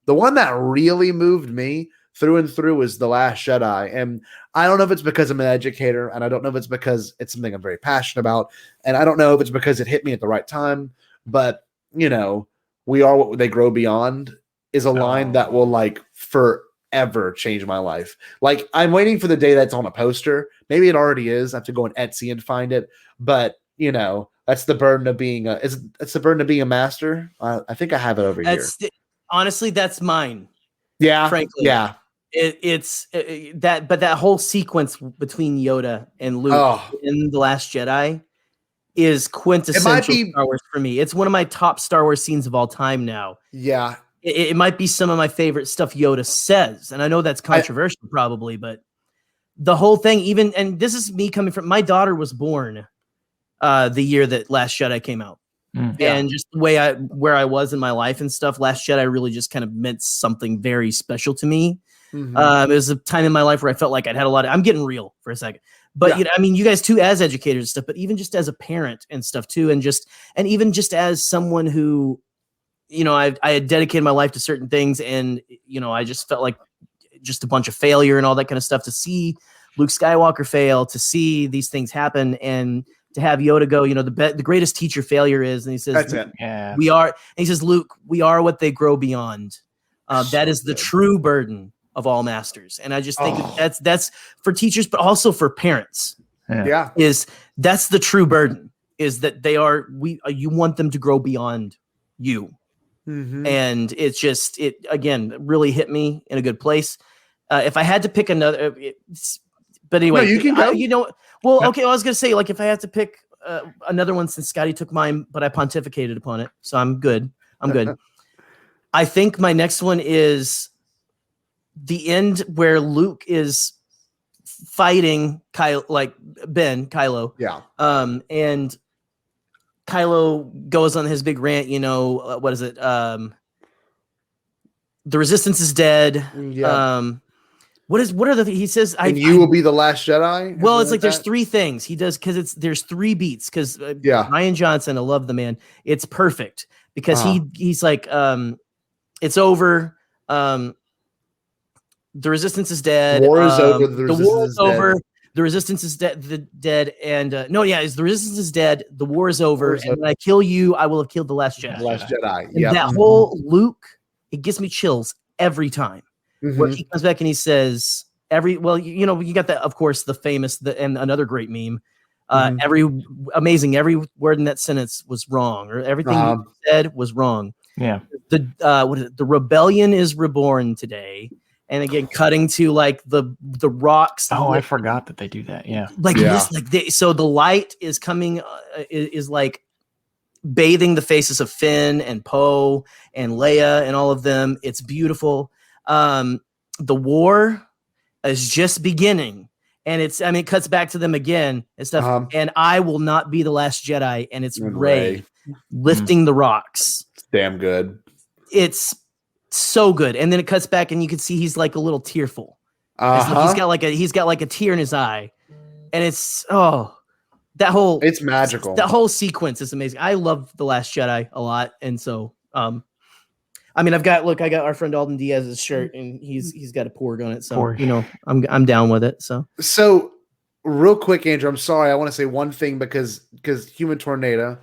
The one that really moved me through and through is The Last Jedi. And I don't know if it's because I'm an educator, and I don't know if it's because it's something I'm very passionate about, and I don't know if it's because it hit me at the right time, but, you know, we are what they grow beyond is a line that will, like, forever change my life. Like, I'm waiting for the day that's on a poster. Maybe it already is. I have to go on Etsy and find it, but, you know, that's the burden of being it's the burden of being a master. I think I have it over here. Honestly, that's mine. Yeah. Frankly. Yeah. It's that whole sequence between Yoda and Luke in The Last Jedi is quintessential Star Wars for me. It's one of my top Star Wars scenes of all time now. Yeah. It might be some of my favorite stuff Yoda says. And I know that's controversial probably, but the whole thing, and this is me coming from, my daughter was born the year that Last Jedi came out. And just the way where I was in my life and stuff, Last Jedi really just kind of meant something very special to me. It was a time in my life where I felt like I'd had a lot of, I'm getting real for a second, but you know, I mean, you guys too, as educators and stuff, but even just as a parent and stuff too. And even just as someone who, you know, I had dedicated my life to certain things, and, you know, I just felt like just a bunch of failure and all that kind of stuff, to see Luke Skywalker fail, to see these things happen, and to have Yoda go, the greatest teacher failure is, and he says, That's it. Yeah. we are, and he says, Luke, we are what they grow beyond. That is the true burden of all masters. And I just think that's for teachers, but also for parents. Yeah. That's the true burden, is that you want them to grow beyond you. Mm-hmm. And it again really hit me in a good place. If I had to pick another, but anyway, no, you can go. Okay. I was gonna say, like, if I had to pick another one, since Scotty took mine, but I pontificated upon it, so I'm good. I think my next one is the end where Luke is fighting Kylo. Yeah. And Kylo goes on his big rant, what is it? The Resistance is dead. Yeah. He says, you will be the last Jedi. Well, it's like there's three things he does, because there's three beats, because Ryan Johnson, I love the man. It's perfect because he's like, it's over. The Resistance is dead. War is over. The war is over. The Resistance is dead. And the Resistance is dead. The war is over. And when I kill you, I will have killed the last Jedi. The last Jedi. Yeah. That whole Luke, it gives me chills every time. Mm-hmm. Where he comes back and he says, you got that, of course, the famous, and another great meme. Every word in that sentence was wrong, or everything you said was wrong. Yeah. The rebellion is reborn today. And again, cutting to like the rocks. Oh, I forgot that they do that. Yeah. So the light is coming, is like bathing the faces of Finn and Poe and Leia and all of them. It's beautiful. The war is just beginning, and it cuts back to them again and stuff. And I will not be the last Jedi. And it's Rey lifting the rocks. It's damn good. It's so good. And then it cuts back, and you can see he's like a little tearful. He's got like a tear in his eye, and it's it's magical. That whole sequence is amazing. I love The Last Jedi a lot, and so I got our friend Alden Diaz's shirt, and he's got a porg on it, so I'm down with it. So real quick, Andrew, I'm sorry, I want to say one thing because Human Tornado.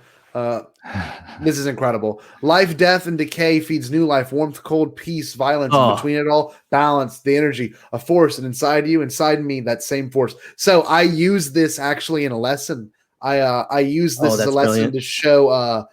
This is incredible. Life, death, and decay feeds new life, warmth, cold, peace, violence, and between it all, balance, the energy, a force, and inside you, inside me, that same force. So I use this actually in a lesson. I use this as a lesson brilliant. To show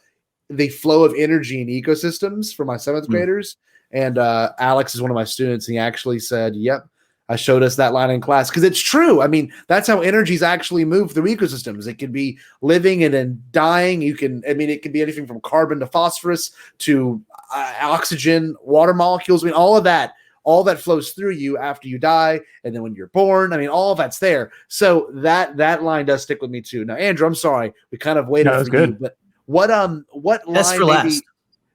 the flow of energy in ecosystems for my seventh graders. And Alex is one of my students, and he actually said, yep, I showed us that line in class, because it's true. I mean, that's how energies actually move through ecosystems. It could be living and then dying. It could be anything from carbon to phosphorus to oxygen, water molecules. I mean, all that flows through you after you die. And then when you're born, I mean, all of that's there. So that line does stick with me too. Now, Andrew, I'm sorry. We kind of waited for you, but what line? That's for last.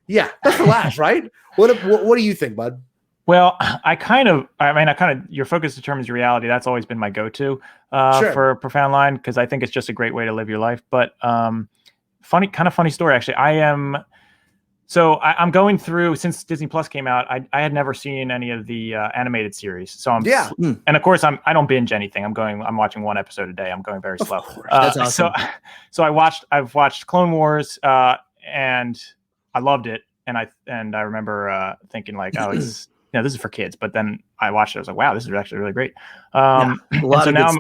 Yeah, that's for last, right? What do you think, bud? Well, your focus determines your reality. That's always been my go-to for a profound line, because I think it's just a great way to live your life. But funny story, actually. I'm going through, since Disney Plus came out, I had never seen any of the animated series. So and of course I don't binge anything. I'm watching one episode a day. I'm going very slow. That's awesome. So I've watched Clone Wars and I loved it. And I remember thinking like, oh, it's this is for kids. But then I watched it. I was like, wow, this is actually really great. So now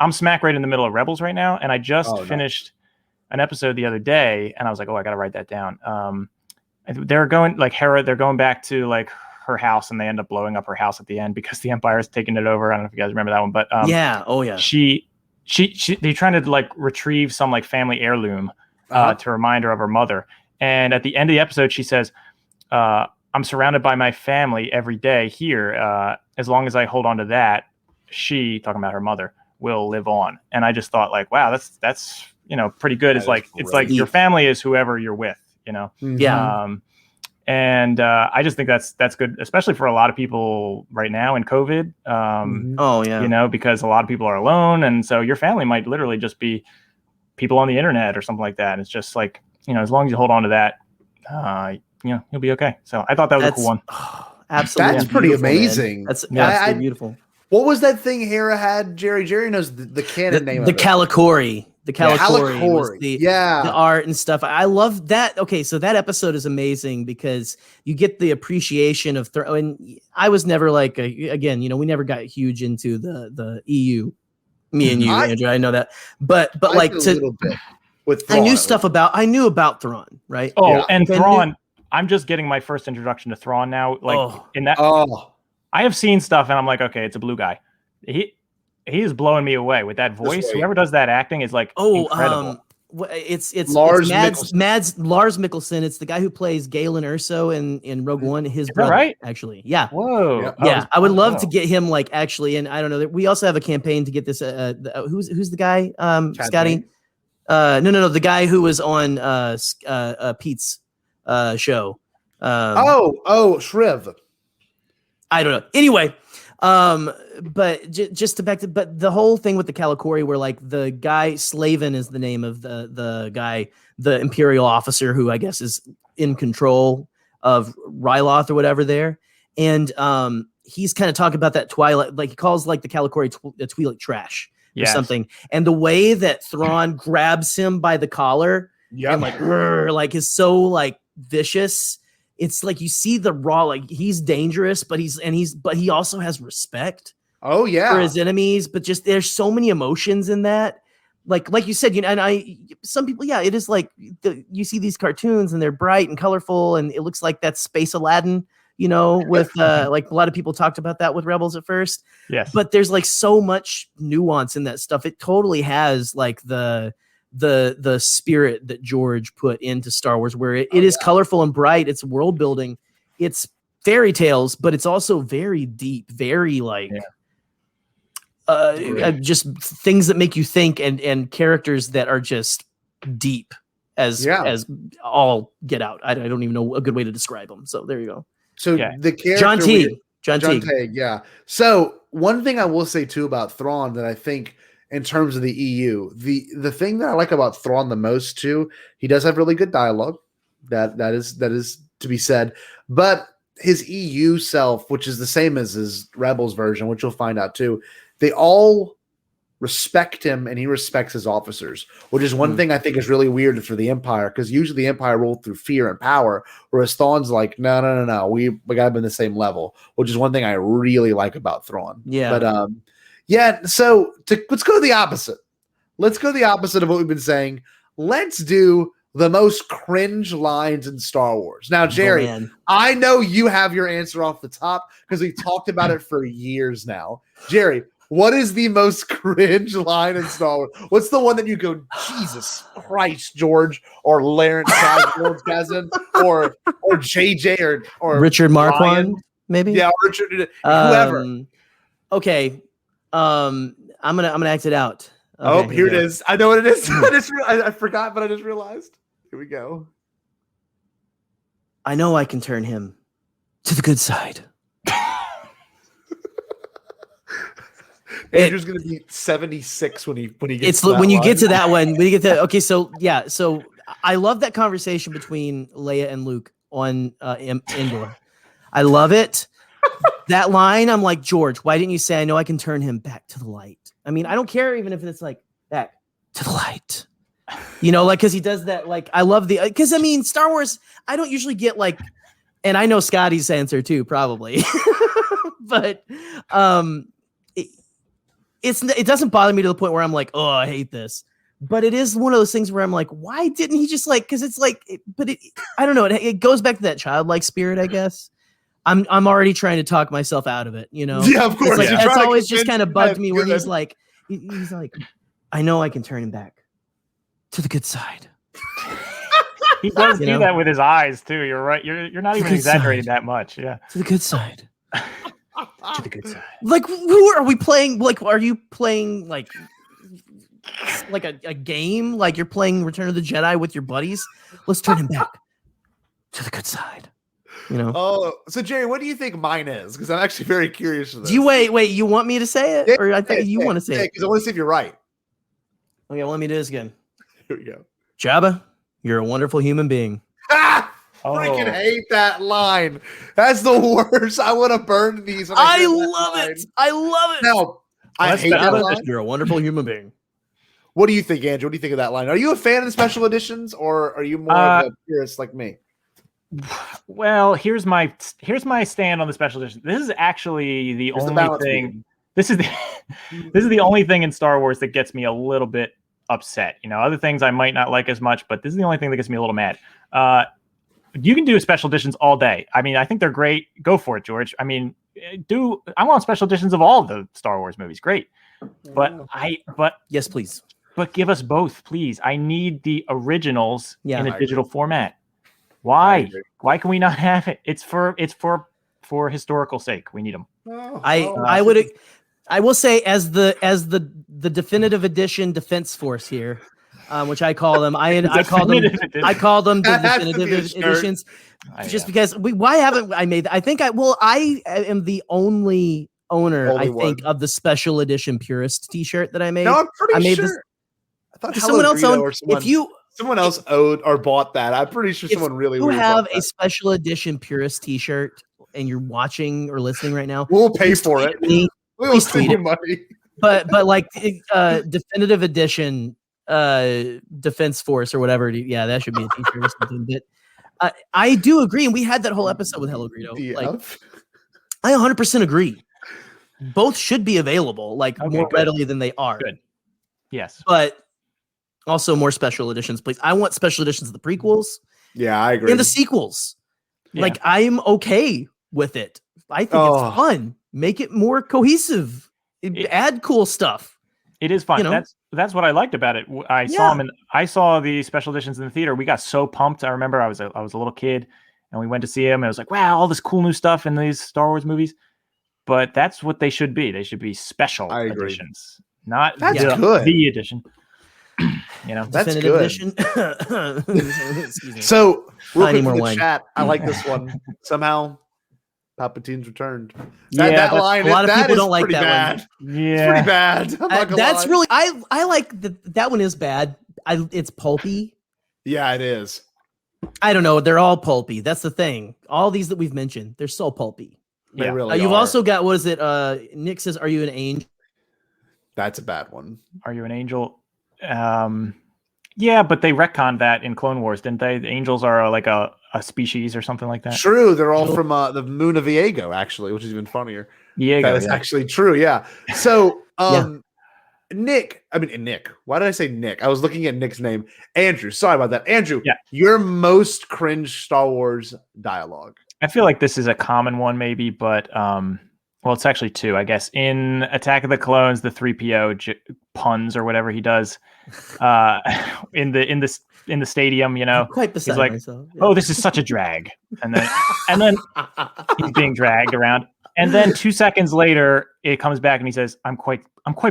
I'm smack right in the middle of Rebels right now. And I just finished an episode the other day, and I was like, oh, I got to write that down. They're going like Hera. They're going back to like her house, and they end up blowing up her house at the end because the Empire's taking it over. I don't know if you guys remember that one, but they're trying to like retrieve some like family heirloom to remind her of her mother. And at the end of the episode, she says, I'm surrounded by my family every day here. As long as I hold on to that, she, talking about her mother, will live on. And I just thought like, wow, that's pretty good. It's like your family is whoever you're with, Yeah. And I just think that's good, especially for a lot of people right now in COVID. Because a lot of people are alone. And so your family might literally just be people on the internet or something like that. And it's just like, as long as you hold on to that, you'll be okay. So I thought that was a cool one. Absolutely, that's pretty amazing. Man. That's absolutely beautiful. What was that thing Hera had, Gerry? Gerry knows the canon name of it. The Calicori. The Calicori was the art and stuff. I love that. Okay, so that episode is amazing because you get the appreciation of and I was never like again, we never got huge into the EU. Me and you, Andrew, I know that. But like to a little bit with Thrawn, I knew about Thrawn, right? Oh, yeah. And Thrawn, I'm just getting my first introduction to Thrawn now. Like in that I have seen stuff and I'm like, okay, it's a blue guy. He is blowing me away with that voice. Whoever does that acting is like incredible. It's Lars Mikkelsen. It's the guy who plays Galen Erso in Rogue One. His brother, right? Actually, yeah. Whoa, yeah. I would love to get him actually, and I don't know. We also have a campaign to get this. Who's the guy? Scotty. No. The guy who was on Pete's show. Shriv. I don't know. Anyway. But just to back to, but the whole thing with the Calicori, where like the guy Slavin is the name of the guy, the Imperial officer who I guess is in control of Ryloth or whatever there, and he's kind of talking about that Twi'lek, like he calls like the Calicori Twi'lek trash or something, and the way that Thrawn grabs him by the collar, and like is so like vicious. It's like you see the raw, like he's dangerous, but he also has respect. Oh yeah, for his enemies. But just there's so many emotions in that. Like you said, some people, it is like you see these cartoons and they're bright and colorful, and it looks like that's Space Aladdin. With like a lot of people talked about that with Rebels at first. Yes, but there's like so much nuance in that stuff. It totally has like the spirit that George put into Star Wars, where it is colorful and bright. It's world building. It's fairy tales, but it's also very deep, very like just things that make you think and characters that are just deep as all get out. I don't even know a good way to describe them. So there you go. So the character John Teague. Yeah. So one thing I will say too about Thrawn that I think, in terms of the EU, the thing that I like about Thrawn the most too, he does have really good dialogue. That is to be said. But his EU self, which is the same as his Rebels version, which you'll find out too, they all respect him and he respects his officers, which is one thing I think is really weird for the Empire, because usually the Empire ruled through fear and power, whereas Thrawn's like, no, we gotta be on the same level, which is one thing I really like about Thrawn. Yeah. But so let's go to the opposite. Let's go to the opposite of what we've been saying. Let's do the most cringe lines in Star Wars. Now, Gerry, I know you have your answer off the top because we talked about it for years now. Gerry, what is the most cringe line in Star Wars? What's the one that you go, Jesus Christ, George, or Lawrence Kasdan, or JJ, or Richard Marquand, maybe? Yeah, Richard, whoever. Okay. I'm gonna act it out. Okay, here it is. I know what it is. I forgot, but I just realized. Here we go. I know I can turn him to the good side. Andrew's gonna be 76 when he gets. It's when you get to that one. When you get to so I love that conversation between Leia and Luke on Endor. I love it. That line, I'm like, George, why didn't you say, I know I can turn him back to the light? I mean, I don't care even if it's like back to the light, like, because he does that. Like, I love because I mean, Star Wars, I don't usually get like, and I know Scotty's answer too, probably, but it doesn't bother me to the point where I'm like, oh, I hate this. But it is one of those things where I'm like, why didn't he just like, because it's like, I don't know. It goes back to that childlike spirit, I guess. I'm already trying to talk myself out of it, Yeah, of course. It's always just kind of bugged me when he's like, I know I can turn him back to the good side. He does do that with his eyes too. You're right. You're not even exaggerating that much. Yeah. To the good side. To the good side. Like, who are we playing? Like, are you playing like a game? Like you're playing Return of the Jedi with your buddies? Let's turn him back to the good side. Oh, so Gerry, what do you think mine is? Because I'm actually very curious. Do you wait? You want me to say it, or I think you want to say it? Because I want to see if you're right. Okay, well, let me do this again. Here we go. Jabba, you're a wonderful human being. freaking hate that line. That's the worst. I would have burned these. I love it. I love it. No, I hate that line. You're a wonderful human being. What do you think, Andrew? What do you think of that line? Are you a fan of the special editions, or are you more of a purist like me? Well, here's my stand on the special edition. This is actually the only thing. This is the only thing in Star Wars that gets me a little bit upset. Other things I might not like as much, but this is the only thing that gets me a little mad. You can do special editions all day. I mean, I think they're great. Go for it, George. I mean, I want special editions of all the Star Wars movies. Great. But yes, please. But give us both, please. I need the originals in a digital format. Why? Why can we not have it? It's for historical sake. We need them. I will say as the definitive edition defense force here, which I call them. I call them the definitive editions. Because why haven't I made? I am the only owner of the special edition purist T-shirt that I made. No, I'm pretty sure. This, I thought someone else owned. Someone else owed or bought that. I'm pretty sure someone really. If you have a special edition purist T-shirt and you're watching or listening right now, we'll pay for it. We'll send you money. But like definitive edition Defense Force or whatever. Yeah, that should be a T-shirt or something. But I do agree, and we had that whole episode with Hello Greedo. I 100% agree. Both should be available, more readily than they are. Good. Yes, but also more special editions, please. I want special editions of the prequels. Yeah, I agree. And the sequels. Yeah. I'm okay with it. I think it's fun. Make it more cohesive. Add cool stuff. It is fun. That's what I liked about it. I saw the special editions in the theater. We got so pumped. I remember I was a little kid and we went to see him. And it was like, wow, all this cool new stuff in these Star Wars movies. But that's what they should be. They should be special editions. Not good. The edition. That's good. Edition. So, real quick in the chat, I like this one. Somehow, Palpatine's returned. That line. A lot of people don't like that one. Yeah, it's pretty bad. I'm not gonna lie. Really. I like that one is bad. It's pulpy. Yeah, it is. I don't know. They're all pulpy. That's the thing. All these that we've mentioned, they're so pulpy. They really You've are. also got, what is it? Nick says, "Are you an angel?" That's a bad one. Are you an angel? Yeah, but they retconned that in Clone Wars, didn't they? The angels are like a species or something like that. True, they're all from the moon of Viego, actually, which is even funnier. That is actually true. Yeah. So, Nick. Why did I say Nick? I was looking at Nick's name. Andrew. Sorry about that. Andrew. Yeah. Your most cringe Star Wars dialogue. I feel like this is a common one, maybe, but well, it's actually two, I guess. In Attack of the Clones, the 3PO puns or whatever he does in the stadium, quite he's like, myself. Yeah. "Oh, this is such a drag," and then he's being dragged around, and then 2 seconds later, it comes back and he says, "I'm quite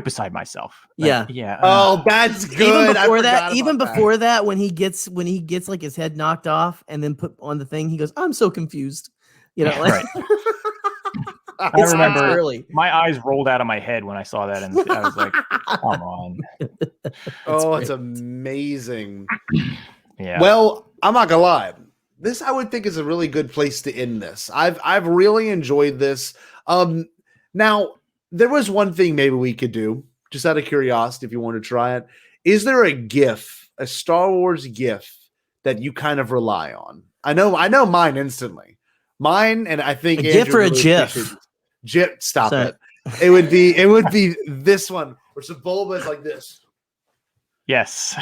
beside myself." Yeah. Oh, that's good. Even before that, when he gets like his head knocked off and then put on the thing, he goes, "I'm so confused." Right. I remember my eyes rolled out of my head when I saw that, and I was like, "Come on!" It's amazing. Yeah. Well, I'm not gonna lie. This I would think is a really good place to end this. I've really enjoyed this. Now there was one thing maybe we could do, just out of curiosity, if you want to try it. Is there a GIF, a Star Wars GIF that you kind of rely on? I know mine instantly. Mine, and I think a GIF or a GIF. Stop it. It would be this one where Sebulba is like this. Yes.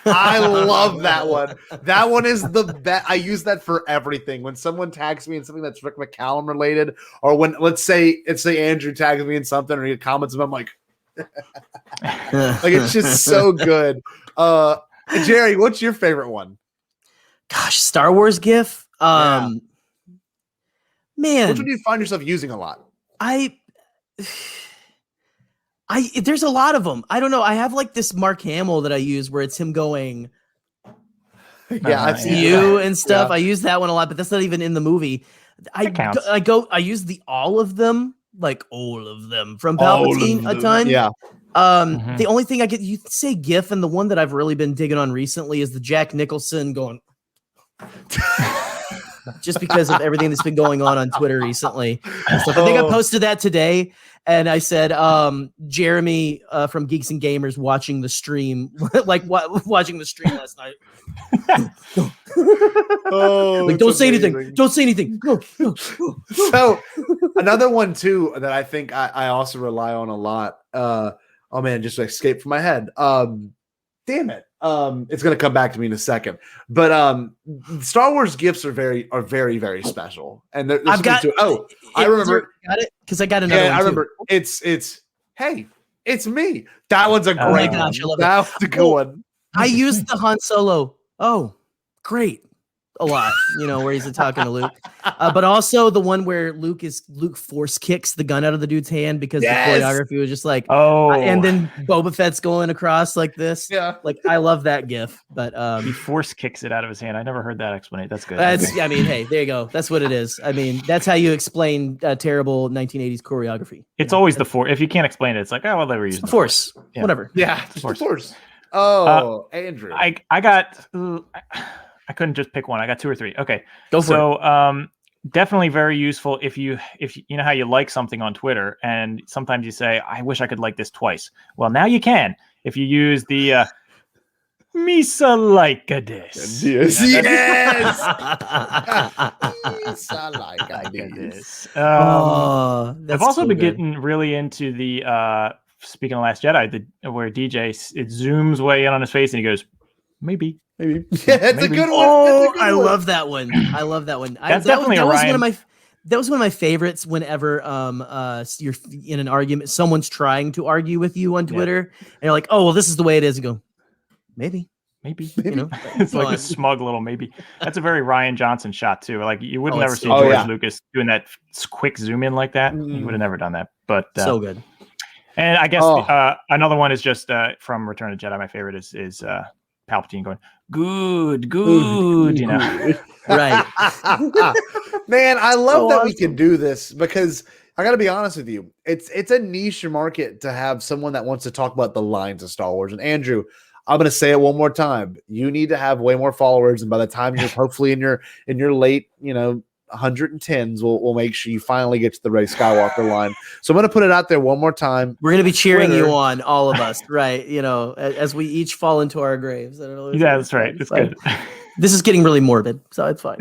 I love that one. That one is the best. I use that for everything. When someone tags me in something that's Rick McCallum related, or when let's say Andrew tags me in something or he comments and I'm like it's just so good. Gerry, what's your favorite one? Gosh, Star Wars GIF. Man, which one do you find yourself using a lot? There's a lot of them. I don't know. I have like this Mark Hamill that I use where it's him going, I've seen you and stuff. Yeah. I use that one a lot, but that's not even in the movie. I use all of them from Palpatine a ton. Yeah. The only thing you say GIF, and the one that I've really been digging on recently is the Jack Nicholson going Just because of everything that's been going on Twitter recently. And stuff. I think I posted that today, and I said, Jeremy from Geeks and Gamers watching the stream, watching the stream last night. Like, don't say anything. Don't say anything. So another one too that I think I also rely on a lot. Oh man, just escaped from my head. Damn it. It's gonna come back to me in a second. But Star Wars gifts are very, very special. And I've got. I remember. Got it because I got another. Yeah, one I remember. Too. It's. Hey, it's me. That one's a great. Oh my gosh, I love it. That's a good one. I used the Han Solo. Oh, great. A lot, where he's talking to Luke, but also the one where Luke force kicks the gun out of the dude's hand because the choreography was just like, and then Boba Fett's going across like this. Yeah, like I love that gif. But he force kicks it out of his hand. I never heard that explanation. That's good. I mean, hey, there you go. That's what it is. I mean, that's how you explain terrible 1980s choreography. It's always the force. If you can't explain it, it's like, oh well, they were using the force. Yeah. Whatever. Yeah, the force. Oh, Andrew, I got. I couldn't just pick one. I got two or three. Okay. Go for it. Definitely very useful if you know how you like something on Twitter and sometimes you say, I wish I could like this twice. Well, now you can if you use the Misa like this. Yes. Misa like this. I've also been getting really into the speaking of Last Jedi, where DJ it zooms way in on his face and he goes, maybe. Yeah, it's a good one. Oh, I love that one. I love that one. That's definitely that was Ryan. That was one of my favorites. Whenever you're in an argument, someone's trying to argue with you on Twitter, and you're like, "Oh, well, this is the way it is." You go, maybe. It's like a smug little maybe. That's a very Ryan Johnson shot too. Like you would never see George Lucas doing that quick zoom in like that. He would have never done that. But so good. And I guess another one is just from Return of the Jedi. My favorite is Palpatine going, good, right. Man, I love that we can do this because I got to be honest with you. It's a niche market to have someone that wants to talk about the lines of Star Wars. And Andrew, I'm going to say it one more time. You need to have way more followers. And by the time you're hopefully in your late, 110s, we'll make sure you finally get to the Rey Skywalker line. So I'm going to put it out there one more time. We're going to be cheering you on, all of us, right? As we each fall into our graves. Yeah, that's right. It's good. This is getting really morbid, so it's fine.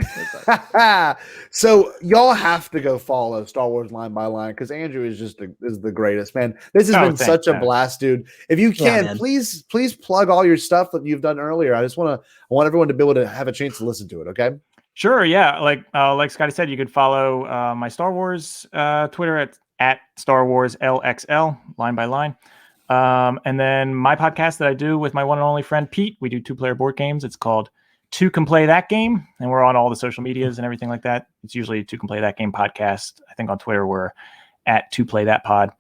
So y'all have to go follow Star Wars line by line because Andrew is just the greatest, man. This has been such a blast, dude. If you can, please plug all your stuff that you've done earlier. I want everyone to be able to have a chance to listen to it. Okay. Sure. Yeah. Like Scotty said, you could follow my Star Wars Twitter at Star Wars LXL line by line. And then my podcast that I do with my one and only friend Pete, we do 2-player board games. It's called Two Can Play That Game. And we're on all the social medias and everything like that. It's usually Two Can Play That Game podcast. I think on Twitter we're at 2Play That Pod.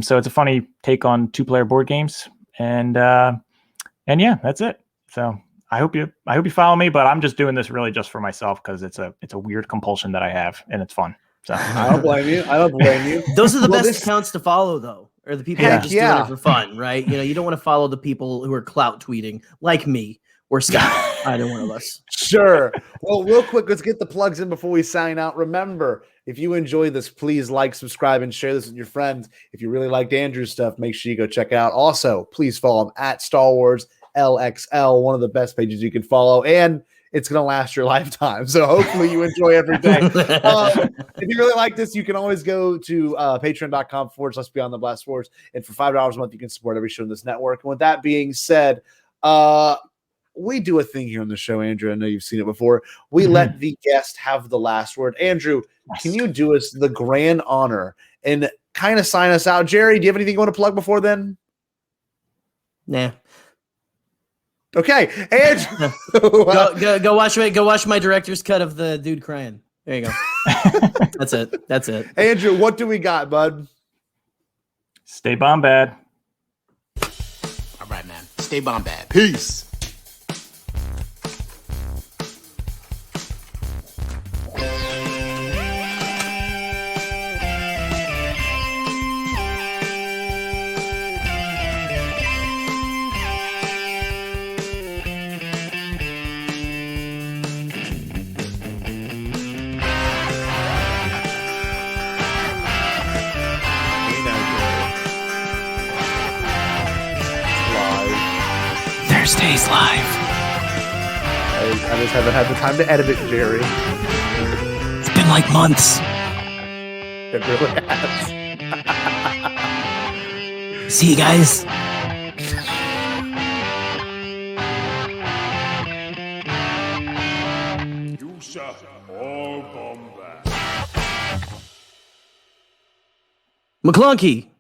So it's a funny take on 2-player board games. And yeah, that's it. So I hope you follow me, but I'm just doing this really just for myself because it's a weird compulsion that I have and it's fun. So I don't blame you. Those are the best accounts to follow, though, or the people who are just doing it for fun, right? You don't want to follow the people who are clout tweeting like me or Scott, either one of us. Sure. Well, real quick, let's get the plugs in before we sign out. Remember, if you enjoy this, please like, subscribe, and share this with your friends. If you really liked Andrew's stuff, make sure you go check it out. Also, please follow him at Star Wars LXL, one of the best pages you can follow, and it's going to last your lifetime. So hopefully you enjoy every day. If you really like this, you can always go to patreon.com/Beyond the Blast Sports. And for $5 a month, you can support every show in this network. And with that being said, we do a thing here on the show, Andrew. I know you've seen it before. We let the guest have the last word. Andrew, can you do us the grand honor and kind of sign us out? Gerry, do you have anything you want to plug before then? Nah. Okay, Andrew. go watch my director's cut of the dude crying. There you go. That's it. Andrew, what do we got, bud? Stay Bombad. All right, man. Stay Bombad. Peace. Empire stays live. I just haven't had the time to edit it, Gerry. It's been like months. It really has. See you guys. You shall all Bombad. McClunky.